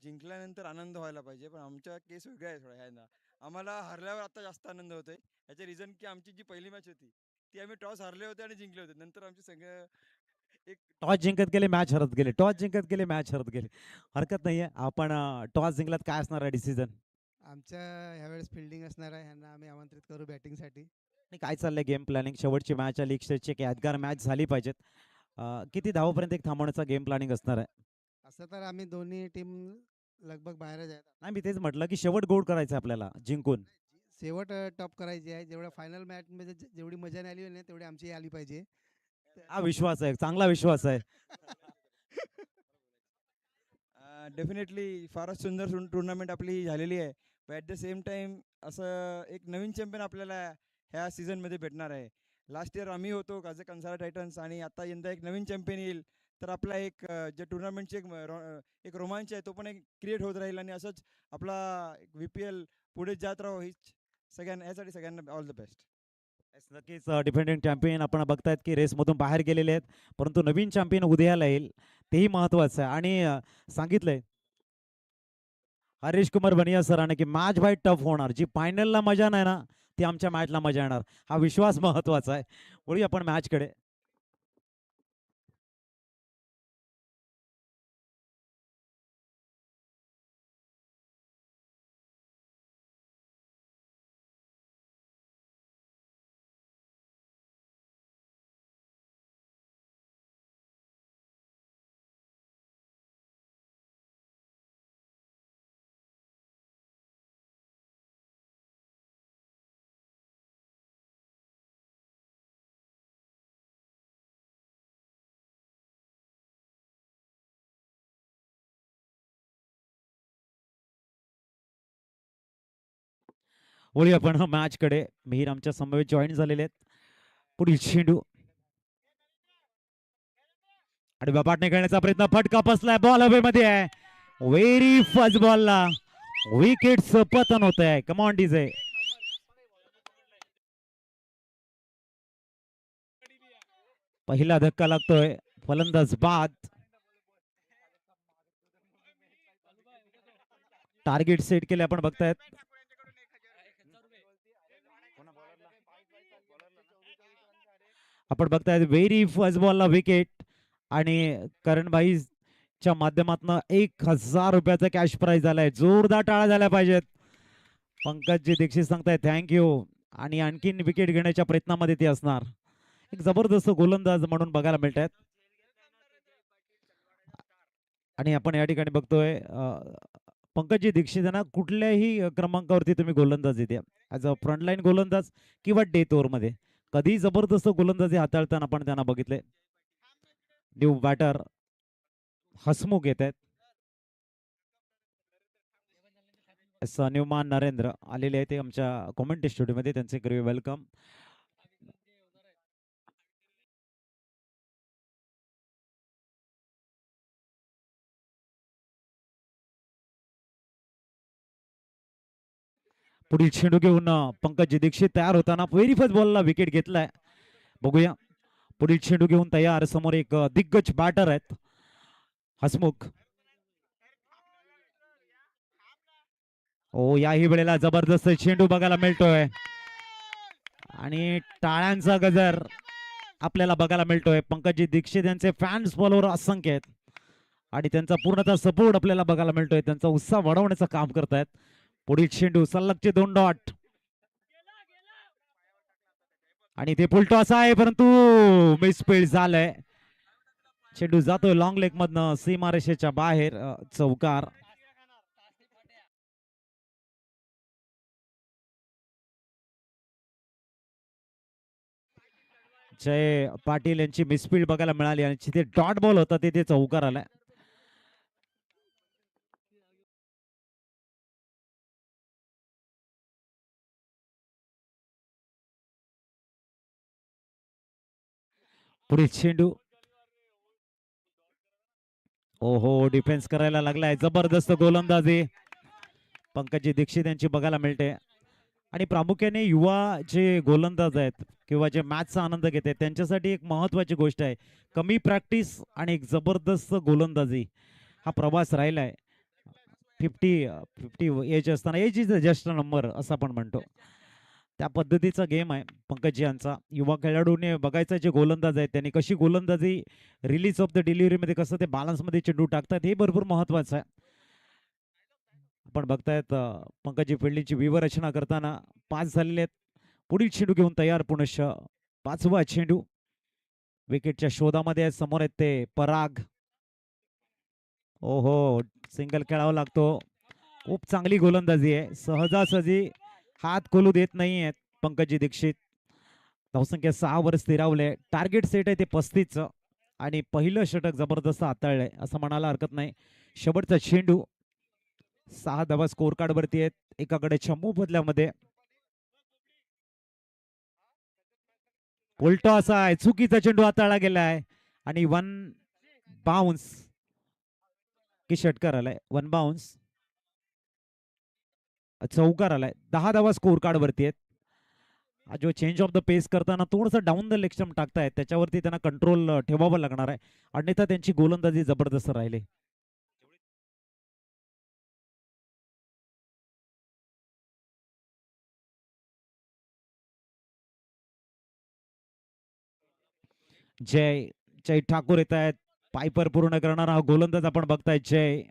जिंकल्यानंतर आनंद व्हायला पाहिजे, पण आमच्या केस वेगळा आहे थोडा ह्यांना. आम्हाला हरल्यावर आता जास्त आनंद होतोय. याचं रिझन की आमची जी पहिली मॅच होती ती आम्ही टॉस हरले होते आणि जिंकले होते. नंतर आमचे सगळं एक टॉस जिंकत गेले मॅच हरत गेले. टॉस जिंकत गेले मॅच हरत गेले. हरकत नाहीये. आपण टॉस जिंकलात. काय असणार आहे डिसिजन? आमच्या ह्यावेळेस फिल्डिंग असणार आहे. ह्यांना आम्ही आमंत्रित करू बॅटिंगसाठी. काय चाललंय गेम प्लॅनिंग? शेवटची मॅच आहे. लीग स्टेजची एक यादगार मॅच झाली पाहिजेत. किती धावापर्यंत एक थांबवण्याचा गेम प्लॅनिंग असणार आहे? असं तर आम्ही दोन्ही टीम लगभग बाहेरच आहेत. नाही, मी तेच म्हटलं की शेवट गोड करायचं आहे आपल्याला जिंकून. शेवट टॉप करायची आहे. जेवढ्या फायनल मॅचमध्ये जेवढी मजा नाही आली नाही तेवढी आमची आली पाहिजे. हा विश्वास आहे. चांगला विश्वास आहे. डेफिनेटली फारच सुंदर टुर्नामेंट आपली झालेली आहे. पण ॲट द सेम टाईम असं एक नवीन चॅम्पियन आपल्याला ह्या सीझनमध्ये भेटणार आहे. लास्ट इयर आम्ही होतो ॲज अ कंसारा टायटन्स, आणि आता यंदा एक नवीन चॅम्पियन येईल. तर आपला एक जे टुर्नामेंटची एक रोमांच आहे तो पण एक क्रिएट होत राहील, आणि असंच आपला VPL पुढे जात राहो. हीच यासाठी सगळ्यांना ऑल द बेस्ट. Yes, नक्कीच डिफेंडिंग चॅम्पियन आपण बघतायत की रेसमधून बाहेर गेलेले आहेत, परंतु नवीन चॅम्पियन उदयाला येईल, तेही महत्वाचं आहे. आणि सांगितलंय हरीश कुमार बनिया सरांनी की मॅच बाय टफ होणार. जी फायनलला मजा नाही ना, ती आमच्या मॅचला मजा येणार. हा विश्वास महत्वाचा आहे. वळूया आपण मॅचकडे. वळूया आपण मॅचकडे. मिहीर आमच्या समवेत जॉईन झालेले आहेत. पुढील चेंडू आणि बाबाटने खेळण्याचा प्रयत्न. फटका बसलाय. बॉल हवेमध्ये आहे. व्हेरी फास्ट बॉलला विकेटचं पतन होत आहे. Come on DJ. पहिला धक्का लागतोय. फलंदाज बाद. टार्गेट सेट केले आपण बघतायत. आपण बघतायत व्हेरी फर्स्ट बॉलला विकेट, आणि करणभाईच्या माध्यमातून 1000 रुपयाचा कॅश प्राइज आलाय. जोरदार टाळा झाल्या पाहिजेत. पंकजी दीक्षित सांगताय थँक्यू. आणि आणखीन विकेट घेण्याच्या प्रयत्नामध्ये ते असणार. एक जबरदस्त गोलंदाज म्हणून बघायला मिळत आहेत. आणि आपण या ठिकाणी बघतोय पंकजी दीक्षित यांना कुठल्याही क्रमांकावरती तुम्ही गोलंदाज येते, ॲज अ फ्रंटलाईन गोलंदाज किंवा डेथ ओव्हरमध्ये कधी जबरदस्त गोलंदाजी हाताळताना आपण त्यांना बघितले. न्यू बॅटर हसमुख येत आहेत. न्यूमान नरेंद्र आलेले आहेत ते आमच्या कॉमेंट्री स्टुडिओमध्ये. त्यांचे करूया वेलकम. पुढील चेंडू घेऊन पंकज दीक्षित तयार होताना व्हेरी फर्स्ट बॉलला विकेट घेतलाय. बघूया पुढील चेंडू घेऊन तयार. समोर एक दिग्गज बॅटर आहेत हसमुख. ओ याही वेळेला जबरदस्त चेंडू बघायला मिळतोय, आणि टाळ्यांचा गजर आपल्याला बघायला मिळतोय. पंकजी दीक्षित यांचे फॅन्स फॉलोअर असंख्य आहेत, आणि त्यांचा पूर्णतः सपोर्ट आपल्याला बघायला मिळतोय. त्यांचा उत्साह वाढवण्याचं काम करतायत. पुढील चेंडू सलगचे 2 डॉट, आणि ते फुलटॉस आहे परंतु मिसफील्ड झालंय. चेंडू जातोय लॉंग लेग मधनं सीमारेषेच्या बाहेर. चौकार. जय पाटील यांची मिसफील्ड बघायला मिळाली, आणि जिथे डॉट बॉल होता तिथे चौकार आलाय. पुढील चेंडू. ओहो, डिफेन्स करायला लागलाय. जबरदस्त गोलंदाजी पंकजी दीक्षित यांची बघायला मिळते. आणि प्रामुख्याने युवा जे गोलंदाज आहेत किंवा जे मॅचचा आनंद घेत आहेत त्यांच्यासाठी एक महत्वाची गोष्ट आहे, कमी प्रॅक्टिस आणि एक जबरदस्त गोलंदाजी हा प्रवास राहिलाय. 50 एज असताना, age is a just number असं आपण म्हणतो, त्या पद्धतीचा गेम आहे पंकजी यांचा. युवा खेळाडूने बघायचं जे गोलंदाज आहेत त्यांनी कशी गोलंदाजी रिलीज ऑफ द डिलिव्हरी मध्ये कसं ते balance मध्ये चेंडू टाकतात हे भरपूर महत्वाचं आहे. आपण बघतायत पंकजी फिल्डिंगची व्यूहरचना करताना 5 झालेले आहेत. पुढील चेंडू घेऊन तयार पुनश्च 5वा चेंडू. विकेटच्या शोधामध्ये आहेत. समोर आहेत ते पराग. ओहो, सिंगल खेळावा लागतो. खूप चांगली गोलंदाजी आहे. सहजासहजी हात खोलू देत नाही आहेत पंकजी दीक्षित. धावसंख्या 6 वर स्थिरावले. टार्गेट सेट आहे ते 35चं आणि पहिलं षटक जबरदस्त हाताळलंय असं म्हणायला हरकत नाही. शेवटचा चेंडू. 6 धावा स्कोर कार्ड वरती आहेत. एकाकडे चमू बदल्यामध्ये उलटा असा आहे, चुकीचा चेंडू हाताळला गेलाय आणि 1 बाउन्स की षटकार आलाय. 1 बाउन्स, चौकार आलाय. 10 धावा स्कोर कार्ड वरती आहेत. हा जो चेंज ऑफ द पेस करताना थोडंसं डाऊन द लेग स्टंप टाकतायत त्याच्यावरती त्यांना कंट्रोल ठेवावं लागणार आहे, अन्यथा त्यांची गोलंदाजी जबरदस्त राहिली. जय जय ठाकूर येत आहेत. पायपर पूर्ण करणारा हा गोलंदाज आपण बघताय जय.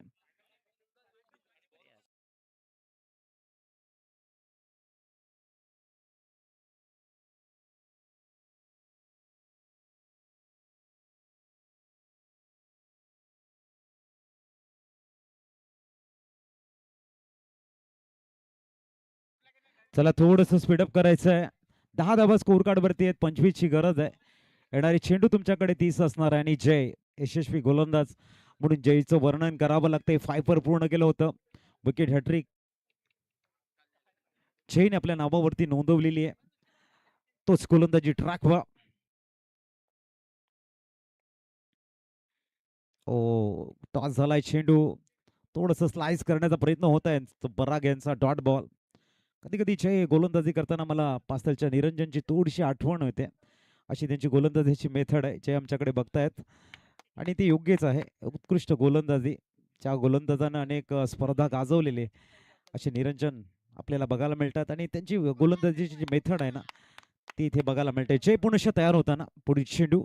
चला थोडस स्पीडअप करायचं आहे. 10 धावा स्कोर कार्ड वरती आहेत. 25 ची गरज आहे. येणारी चेंडू तुमच्याकडे 30 असणार आहे आणि जय यशस्वी गोलंदाज म्हणून जयचं वर्णन करावं लागतंय. फायपर पूर्ण केलं होतं. विकेट हॅट्रिक जयने आपल्या नावावरती नोंदवलेली आहे. तोच गोलंदाजी ट्रॅक व्हा. ओ, टॉस झालाय. चेंडू थोडस स्लाइस करण्याचा प्रयत्न होत आहे. पराग यांचा डॉट बॉल. कधी कधी जय गोलंदाजी करताना मला पास्तलच्या निरंजनची थोडीशी आठवण होते. अशी त्यांची गोलंदाजीची मेथड आहे. जय आमच्याकडे बघतायत आणि ते योग्यच आहे. उत्कृष्ट गोलंदाजी, ज्या गोलंदाजांना अनेक स्पर्धा गाजवलेले असे निरंजन आपल्याला बघायला मिळतात आणि त्यांची गोलंदाजीची जी मेथड आहे ना ती इथे बघायला मिळते. जय पुनश्च तयार होताना पुढील चेंडू.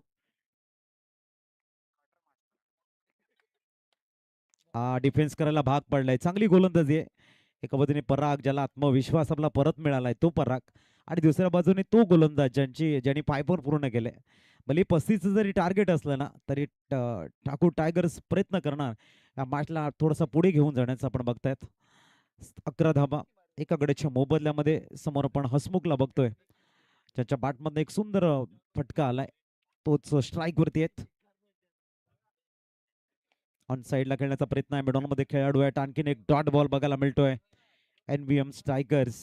डिफेन्स करायला भाग पडलाय. चांगली गोलंदाजी आहे. एका बाजूने पराग, ज्याला आत्मविश्वास आपला परत मिळालाय तो पराग, आणि दुसऱ्या बाजूने तो गोलंदाज ज्यांनी पायपर पूर्ण केले. भले 35 जरी टार्गेट असलं ना तरी ठाकूर टायगर्स प्रयत्न करणार या मॅचला थोडासा पुढे घेऊन जाण्याचा. आपण बघतायत 11 धाबा एकाकडेच्या मोबदल्यामध्ये. समोर आपण हसमुखला बघतोय, ज्याच्या बॅटमधनं एक सुंदर फटका आलाय. तोच स्ट्राईक वरती आहेत. ऑन साईडला खेळण्याचा प्रयत्न आहे. मिडॉन मध्ये खेळाडू आहेत. आणखीन एक डॉट बॉल बघायला मिळतोय. NVM स्ट्रायकर्स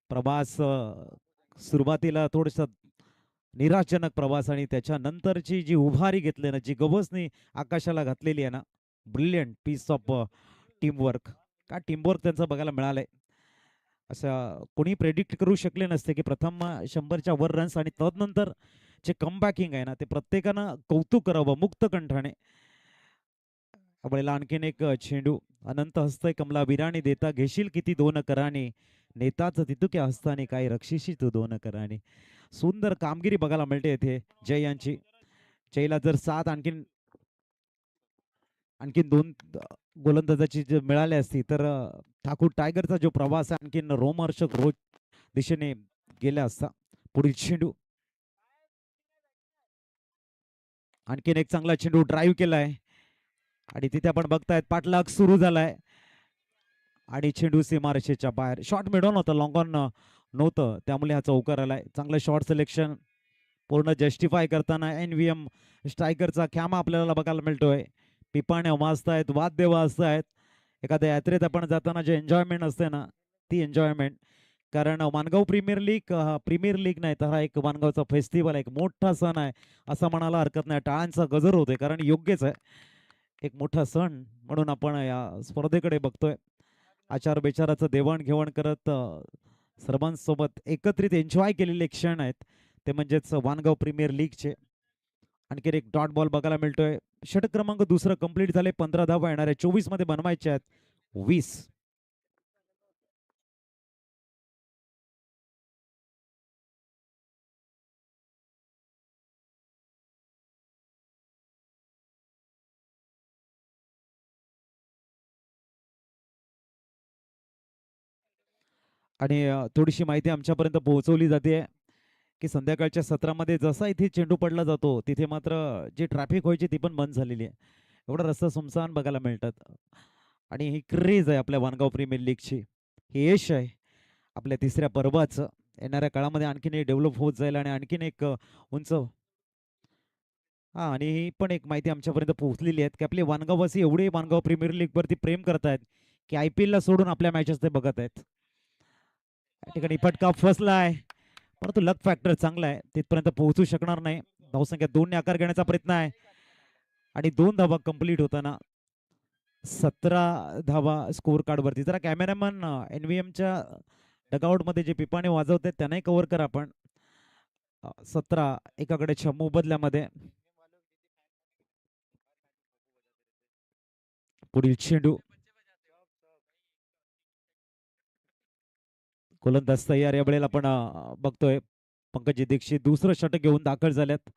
प्रवास सुरुवातीला थोडस निराशजनक प्रवास आणि त्याच्यानंतरची जी उभारी घेतली ना, जी गवसनी आकाशाला घातलेली आहे ना, ब्रिलियंट पीस ऑफ टीमवर्क. का टीमवर्क त्यांचं बघायला मिळालंय. असं कोणी प्रेडिक्ट करू शकले नसते की प्रथम 100च्या वर रन्स आणि तदनंतर जे कमबॅकिंग आहे ना ते प्रत्येकानं कौतुक करावं मुक्त कंठाने. वेळेला आणखीन एक चेंडू. अनंत हस्तय कमला विराणी, देता घेशील किती 2 कराने, नेताच तितुक्या हस्ताने काय रक्षिशी तू 2 कराने. सुंदर कामगिरी बघायला मिळते इथे जय यांची. जयला जर साथ आणखीन 2 गोलंदाजाची जर मिळाली असती तर ठाकूर टायगरचा जो प्रवास आहे आणखीन रोमहर्षक रोज दिशेने गेला असता. पुढील चेंडू. आणखीन एक चांगला चेंडू ड्राईव्ह केलाय आणि तिथे आपण बघतायत पाठलाग सुरू झालाय आणि चेंडू सीमारेषेच्या बाहेर. शॉट मिळून होता, लॉंग ऑन नव्हतं, त्यामुळे हा चौकार आलाय. चांगलं शॉट सिलेक्शन पूर्ण जस्टिफाय करताना NVM स्ट्रायकरचा कॅमा आपल्याला बघायला मिळतोय. पिपाण्या वाजतायत, वाद्य वाजतायत. एखाद्या यात्रेत आपण जाताना जे एन्जॉयमेंट असते ना ती एन्जॉयमेंट. कारण माणगाव प्रीमियर लीग नाही तर हा एक माणगावचा फेस्टिवल आहे, एक मोठा सण आहे असं म्हणायला हरकत नाही. टाळ्यांचा गजर होतोय कारण योग्यच आहे, एक मोठा सण म्हणून आपण या स्पर्धेकडे बघतोय. आचार विचाराचं देवाणघेवाण करत सर्वांसोबत एकत्रित एन्जॉय केलेले क्षण आहेत ते म्हणजेच वानगाव प्रीमियर लीगचे. आणखी एक डॉट बॉल बघायला मिळतोय. षटक क्रमांक दुसरं कंप्लीट झाले. 15 धावा येणार आहे, 24 मध्ये बनवायचे आहेत 20. आणि थोडीशी माहिती आमच्यापर्यंत पोहोचवली जाते की संध्याकाळच्या सत्रामध्ये जसा इथे चेंडू पडला जातो तिथे मात्र जी ट्रॅफिक व्हायची ती पण बंद झालेली आहे. एवढा रस्ता सुमसान बघायला मिळतात. आणि ही क्रेज आहे आपल्या वानगाव प्रीमियर लीगची, हे यश आहे आपल्या तिसऱ्या पर्वाचं. येणाऱ्या काळामध्ये आणखीन एक डेव्हलप होत जाईल आणि आणखीन एक उंच. हा, आणि ही पण एक माहिती आमच्यापर्यंत पोहोचलेली आहे की आपले वानगाववासी एवढे वानगाव प्रीमियर लीग वरती प्रेम करतायत की IPL ला सोडून आपल्या मॅचेस ते बघत आहेत. या ठिकाणी फटका फसलाय परंतु लक फॅक्टर चांगला आहे, तिथपर्यंत पोहोचू शकणार नाही. धावसंख्या 2 ने आकार घेण्याचा प्रयत्न आहे आणि 2 धावा कंप्लीट होताना 17 धावा स्कोर कार्ड वरती. जरा कॅमेरामॅन NVM च्या डगआउट मध्ये जे पिपाने वाजवतात त्यांनाही कव्हर करा आपण. 17 एकाकडे छम्मू बदल्यामध्ये. पुढील चेंडू गोलंदाज तयार. या वेळेला आपण बघतोय पंकजी दीक्षित दुसरं षटक घेऊन दाखल झाल्यात.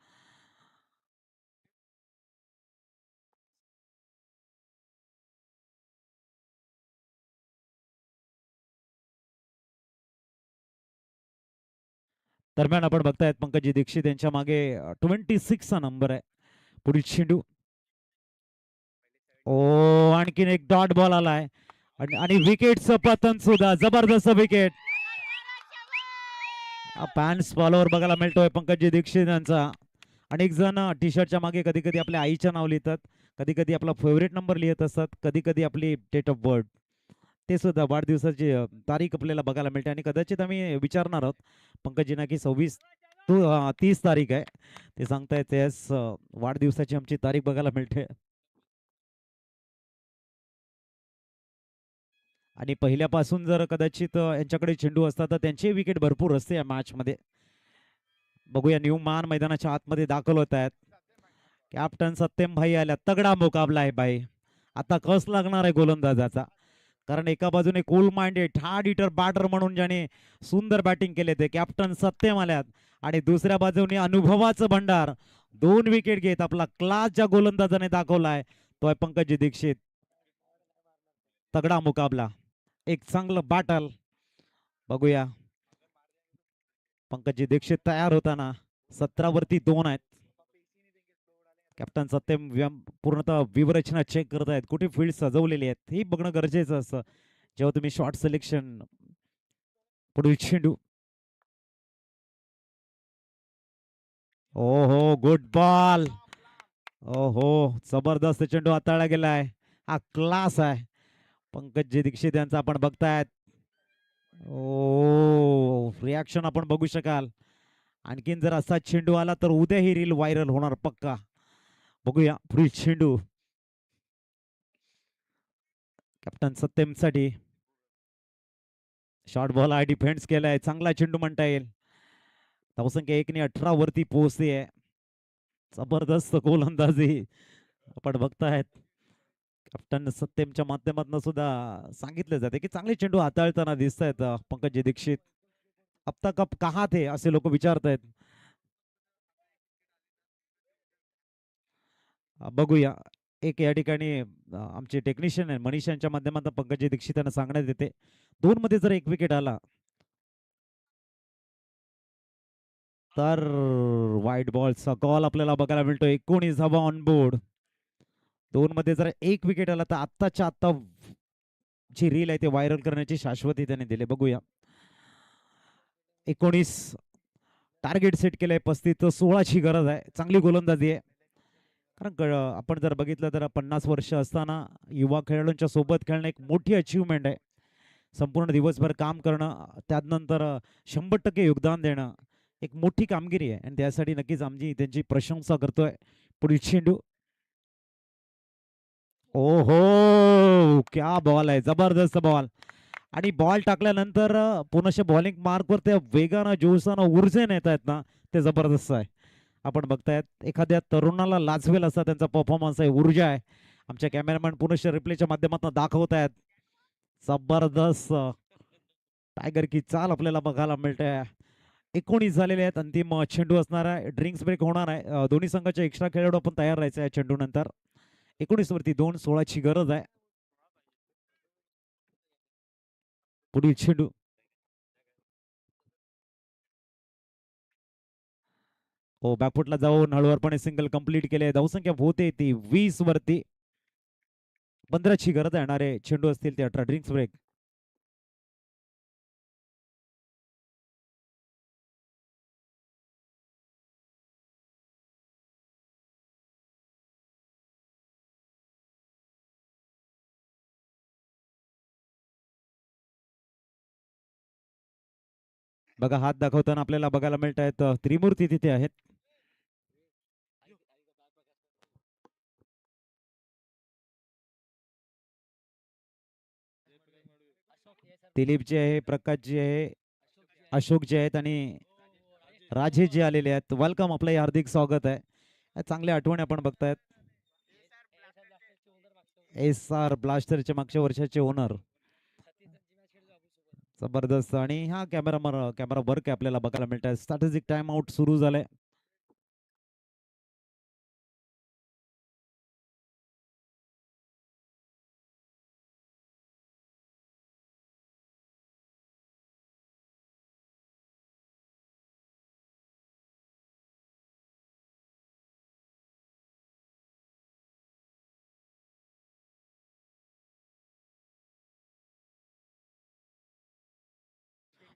दरम्यान आपण बघतायत पंकजी दीक्षित यांच्या मागे 26 चा नंबर आहे. पुढील चेंडू. ओ, आणखीन एक डॉट बॉल आलाय आणि विकेटचं पतन सुद्धा. जबरदस्त विकेट. फॅन्स फॉलोअर बघायला मिळतोय पंकजी दीक्षित यांचा. अनेक जण टी शर्टच्या मागे कधी कधी आपल्या आईचं नाव लिहितात, कधी कधी आपला फेवरेट नंबर लिहित असतात, कधी कधी आपली डेट ऑफ बर्थ, ते सुद्धा वाढदिवसाची तारीख आपल्याला बघायला मिळते. आणि कदाचित आम्ही विचारणार आहोत पंकजींना की 30 तारीख आहे, ते सांगतायत त्यास वाढदिवसाची आमची तारीख बघायला मिळते. आणि पहिल्यापासून जर कदाचित यांच्याकडे चेंडू असता तर त्यांचे विकेट भरपूर असते या मॅच मध्ये. बघूया न्यू मान मैदानाच्या आतमध्ये दाखल होत आहेत. कॅप्टन सत्यम भाई आल्या. तगडा मुकाबला आहे भाई. आता कस लागणार आहे गोलंदाजाचा, कारण एका बाजूने cool minded hard hitter batter म्हणून ज्याने सुंदर बॅटिंग केले ते कॅप्टन सत्यम आल्यात आणि दुसऱ्या बाजूने अनुभवाचं भंडार 2 विकेट घेत आपला क्लास ज्या गोलंदाजाने दाखवलाय तो आहे पंकजी दीक्षित. तगडा मुकाबला, एक चांगलं बॅटल. बघूया पंकजी दीक्षित तयार होताना. 17 वरती 2 आहेत. कॅप्टन सत्यम पूर्णतः व्यूहरचना चेक करत आहेत, कुठे फील्ड सजवलेली आहेत हे बघणं गरजेचं असतं जेव्हा तुम्ही शॉट सिलेक्शन. पुढील चेंडू. ओहो, गुड बॉल. ओहो, जबरदस्त चेंडू हाताळला गेलाय. हा क्लास आहे पंकजी दीक्षित यांचा. आपण बघतायत ओ रिॲक्शन आपण बघू शकाल. आणखीन जर असा चेंडू आला तर उद्या ही रील व्हायरल होणार पक्का. बघूया पुढील चेंडू. कॅप्टन सत्यम साठी शॉर्ट बॉल आहे, डिफेन्स केलाय, चांगला चेंडू म्हणता येईल. धावसंख्या 1 ने 18 वरती पोहोचते आहे. जबरदस्त गोलंदाजी आपण बघतायत. कॅप्टन सत्यमच्या माध्यमातून सुद्धा सांगितलं जाते की चांगले चेंडू हाताळताना दिसत आहेत पंकजी दीक्षित. अब तक अब कहा थे असे लोक विचारतायत. बघूया एक या ठिकाणी आमचे टेक्निशियन आहे मनीष यांच्या माध्यमातून पंकजी दीक्षित यांना सांगण्यात येते 2 मध्ये जर 1 विकेट आला तर वाईट बॉलचा कॉल आपल्याला बघायला मिळतो. 19 धावा ऑन बोर्ड. 2 मध्ये जर 1 विकेट आला तर आत्ताच्या आत्ता जी रील आहे ते व्हायरल करण्याची शाश्वती त्याने दिली. बघूया 19 टार्गेट सेट केलंय. 35 तर 16 ची गरज आहे. चांगली गोलंदाजी आहे, कारण आपण जर बघितलं तर 50 वर्ष असताना युवा खेळाडूंच्या सोबत खेळणं एक मोठी अचीवमेंट आहे. संपूर्ण दिवसभर काम करणं, त्यानंतर 100% योगदान देणं एक मोठी कामगिरी आहे आणि त्यासाठी नक्कीच आम्ही त्यांची प्रशंसा करतोय. पुढील चेंडू, ओहो क्या बॉल आहे, जबरदस्त बॉल. आणि बॉल टाकल्यानंतर पुनश्च बॉलिंग मार्कवर त्या वेगानं जोशानं ऊर्जेने येत आहेत ना, ते जबरदस्त आहे. आपण बघतायत एखाद्या तरुणाला लाजवेल असा त्यांचा परफॉर्मन्स आहे, ऊर्जा आहे. आमच्या कॅमेरामॅन पुनश्च रिप्लेच्या माध्यमातून दाखवत आहेत. जबरदस्त टायगर की चाल आपल्याला बघायला मिळते. 19 झालेले आहेत. अंतिम चेंडू असणार आहे. ड्रिंक्स ब्रेक होणार आहे. दोन्ही संघाचे एक्स्ट्रा खेळाडू आपण तयार राहायचं आहे चेंडू नंतर. 19 वरती 2, 16ची गरज आहे. पुढील चेंडू, हो बॅकफुटला जाऊन हळूवारपणे सिंगल कंप्लीट केले. धावसंख्या होते ती 20 वरती. 15ची गरज येणारे चेंडू असतील ते 18. ड्रिंक्स ब्रेक, बघा हात दाखवताना आपल्याला बघायला मिळत आहेत. त्रिमूर्ती तिथे आहेत. दिलीप जे आहे, प्रकाश जे आहे, अशोक जे आहेत आणि राजेश जे आलेले आहेत. वेलकम, आपलं हार्दिक स्वागत आहे. चांगल्या आठवणी आपण बघतायत. SR ब्लास्टरचे मागच्या वर्षाचे ओनर, जबरदस्त. आणि हा कॅमेरा वर्क आहे आपल्याला बघायला मिळत आहे. स्ट्रॅटेजिक टाइम आउट सुरू झालंय.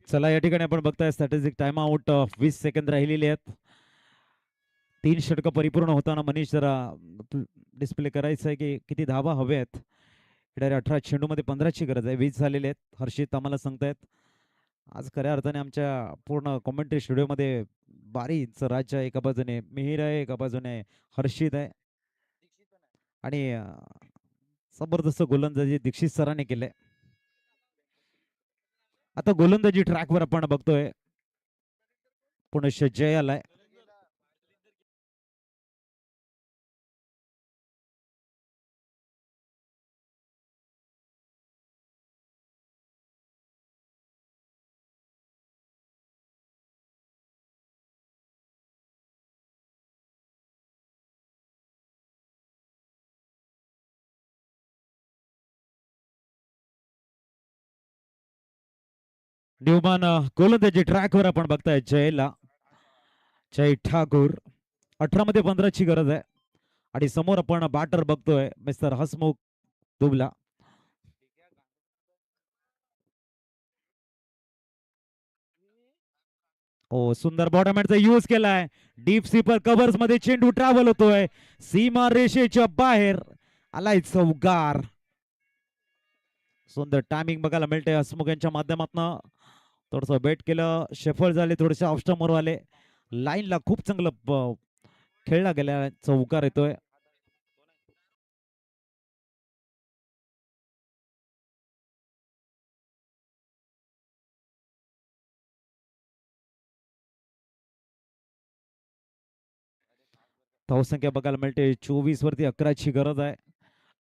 चला या ठिकाणी आपण बघताय स्ट्रॅटेजिक टाइम आउट, 20 सेकंद राहिलेले आहेत. 3 षटक परिपूर्ण होताना मनीष जरा डिस्प्ले करायचं आहे की किती धावा हवे आहेत. 18 चेंडू मध्ये 15ची गरज आहे. 20 झालेले आहेत. हर्षित आम्हाला सांगतायत आज खऱ्या अर्थाने आमच्या पूर्ण कॉमेंट्री स्टुडिओमध्ये बारीचं राज्य आहे. एका बाजूने मिहिर आहे, एका बाजूने हर्षित आहे आणि जबरदस्त गोलंदाजी दीक्षित सरांनी केले. आता गोलंदाजी ट्रॅकवर आपण बघतोय पुनश्च जय आलाय. न्यूमॅन गोलंदाजी ट्रॅकवर आपण बघताय जयला, जय ठाकूर. 18 मध्ये 15ची गरज आहे. आणि समोर आपण बॅटर बघतोय मिस्टर हसमुख दुबला. हो सुंदर बॉटमहॅंडचा यूज केलाय. डीप स्लीपर कव्हर्स मध्ये चेंडू ट्रॅव्हल होतोय. सीमा रेषेच्या बाहेर आलाय चौकार. सुंदर टायमिंग बघायला मिळते हसमुख यांच्या माध्यमातून. थोडस बेट केलं, शेफळ झाले, थोडेसे ऑफस्टमर आले. लाईनला खूप चांगलं खेळला गेला, चौकार येतोय. धावसंख्या बघायला मिळते 24 वरती 11ची गरज आहे.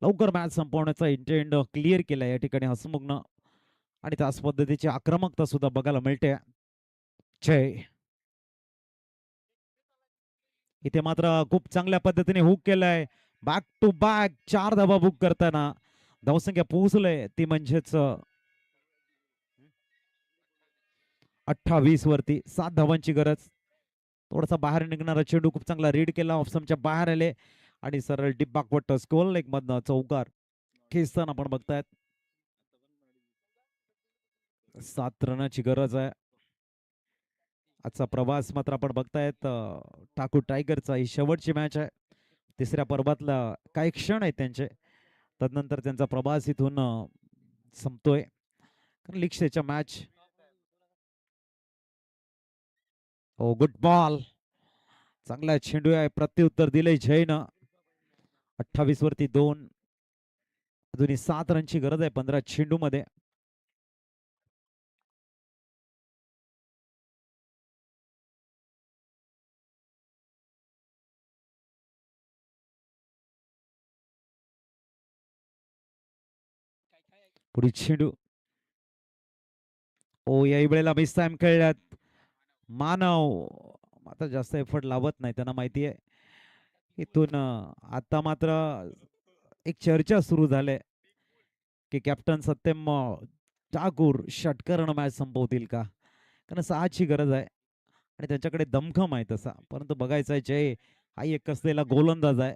लवकर मॅच संपवण्याचा इंटेंड क्लिअर केलाय या ठिकाणी हसमुखनं आणि त्याच पद्धतीची आक्रमकता सुद्धा बघायला मिळते. जय इथे मात्र खूप चांगल्या पद्धतीने हुक केलाय. बॅक टू बॅक 4 धावा बुक करताना धावसंख्या पोहोचलंय ती म्हणजेच 28 वरती. 7 धावांची गरज. थोडासा बाहेर निघणारा चेंडू खूप चांगला रीड केला, ऑफस्टमच्या बाहेर आले आणि सरळ डिप बॅकवर्ड स्कोर लेग मधनं चौकार खेचताना आपण बघतायत. 7 रनाची गरज आहे. आजचा प्रवास मात्र आपण बघतायत ठाकूर टायगरचा ही शेवटची मॅच आहे. तिसऱ्या पर्वातला काही क्षण आहेत त्यांचे, तदनंतर त्यांचा प्रवास इथून संपतोय. कारण लीगच्या मॅच. हो गुड बॉल, चांगला चेंडू आहे, प्रत्युत्तर दिलंय जयनं. 28 वरती 2, अजूनही 7 रनची गरज आहे 15 चेंडू मध्ये. पुढील चेंडू. ओ याही वेळेला मिस टाइम खेळल्यात मानव. आता जास्त एफर्ट लावत नाही, त्यांना माहिती आहे इथून आता मात्र एक चर्चा सुरू झाली की कॅप्टन सत्यम ठाकूर षटकरण मॅच संपवतील का, कारण 6ची गरज आहे आणि त्यांच्याकडे दमखम आहे तसा. परंतु बघायचं आहे, जय हा एक कसलेला गोलंदाज आहे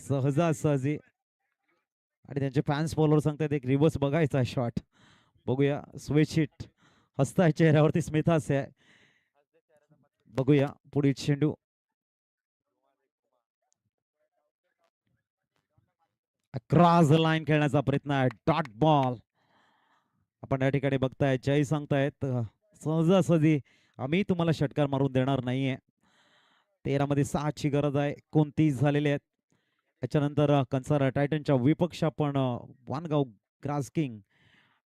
सहजासहजी, आणि त्यांचे फॅन्स फॉलोअर सांगतात एक रिव्हर्स बघायचा शॉट. बघूया, स्वेचिट हसताय चेहऱ्यावरती, स्मितहास्य आहे. बघूया पुढील चेंडू. क्रॉस लाईन खेळण्याचा प्रयत्न आहे, डॉट बॉल. आपण या ठिकाणी बघताय जय सांगतायत सहजासहजी आम्ही तुम्हाला षटकार मारून देणार नाहीये. 13 मध्ये 6ची गरज आहे, 29 झालेले आहेत. त्याच्यानंतर कंसारा टायटनच्या विपक्ष आपण वानगाव ग्रास किंग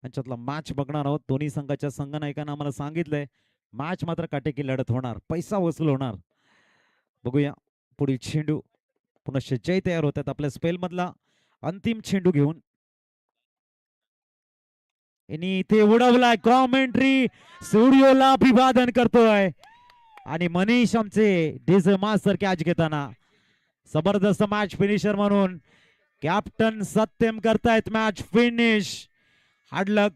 यांच्यातला मॅच बघणार आहोत. दोन्ही संघाच्या संघनायकांना आम्हाला सांगितलंय मॅच मात्र काटेकी लढत होणार, पैसा वसूल होणार. बघूया पुढील चेंडू. पुनश्च जय तयार होतात आपल्या स्पेल मधला अंतिम चेंडू घेऊन. यांनी इथे उडवलाय, कॉमेंट्री स्टुडिओला अभिवादन करतोय आणि मनीष आमचे डीजे मास्टर कॅच घेताना जबरदस्त मॅच फिनिशर म्हणून कॅप्टन सत्यम करतायत match finish. Hard luck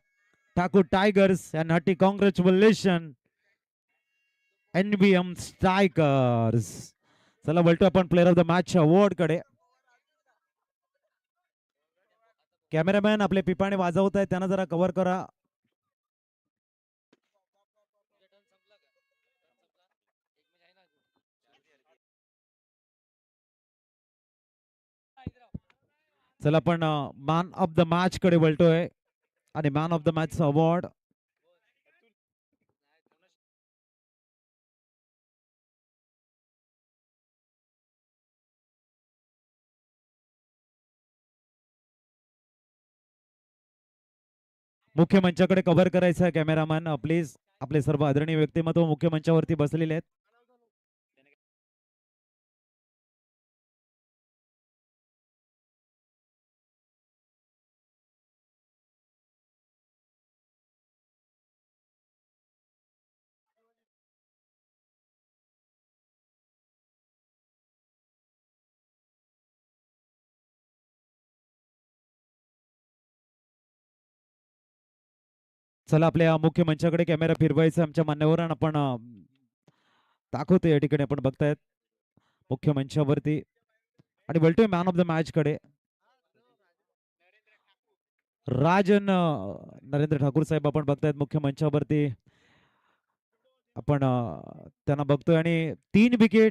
Thakur tigers and hearty congratulation NBM strikers. चला वळतो आपण player of the match award कडे. कॅमेरामॅन आपले पिपाणे वाजवत आहेत, त्यांना जरा कव्हर करा. चला आपण मॅन ऑफ द मॅच कडे वळतोय आणि man of the match award मुख्य मंचाकडे कव्हर करायचं आहे. कॅमेरामॅन प्लीज, आपले सर्व आदरणीय व्यक्तिमत्व मुख्य मंचावरती बसलेले आहेत. चला आपल्या मुख्य मंचाकडे कॅमेरा फिरवायचा आमच्या मान्यवरांना आपण दाखवतो. या ठिकाणी आपण बघतायत मुख्य मंचावरती आणि वळतोय मॅन ऑफ द मॅच कडे. राजन नरेंद्र ठाकूर साहेब आपण बघतायत मुख्य मंचावरती. आपण त्यांना बघतोय आणि 3 विकेट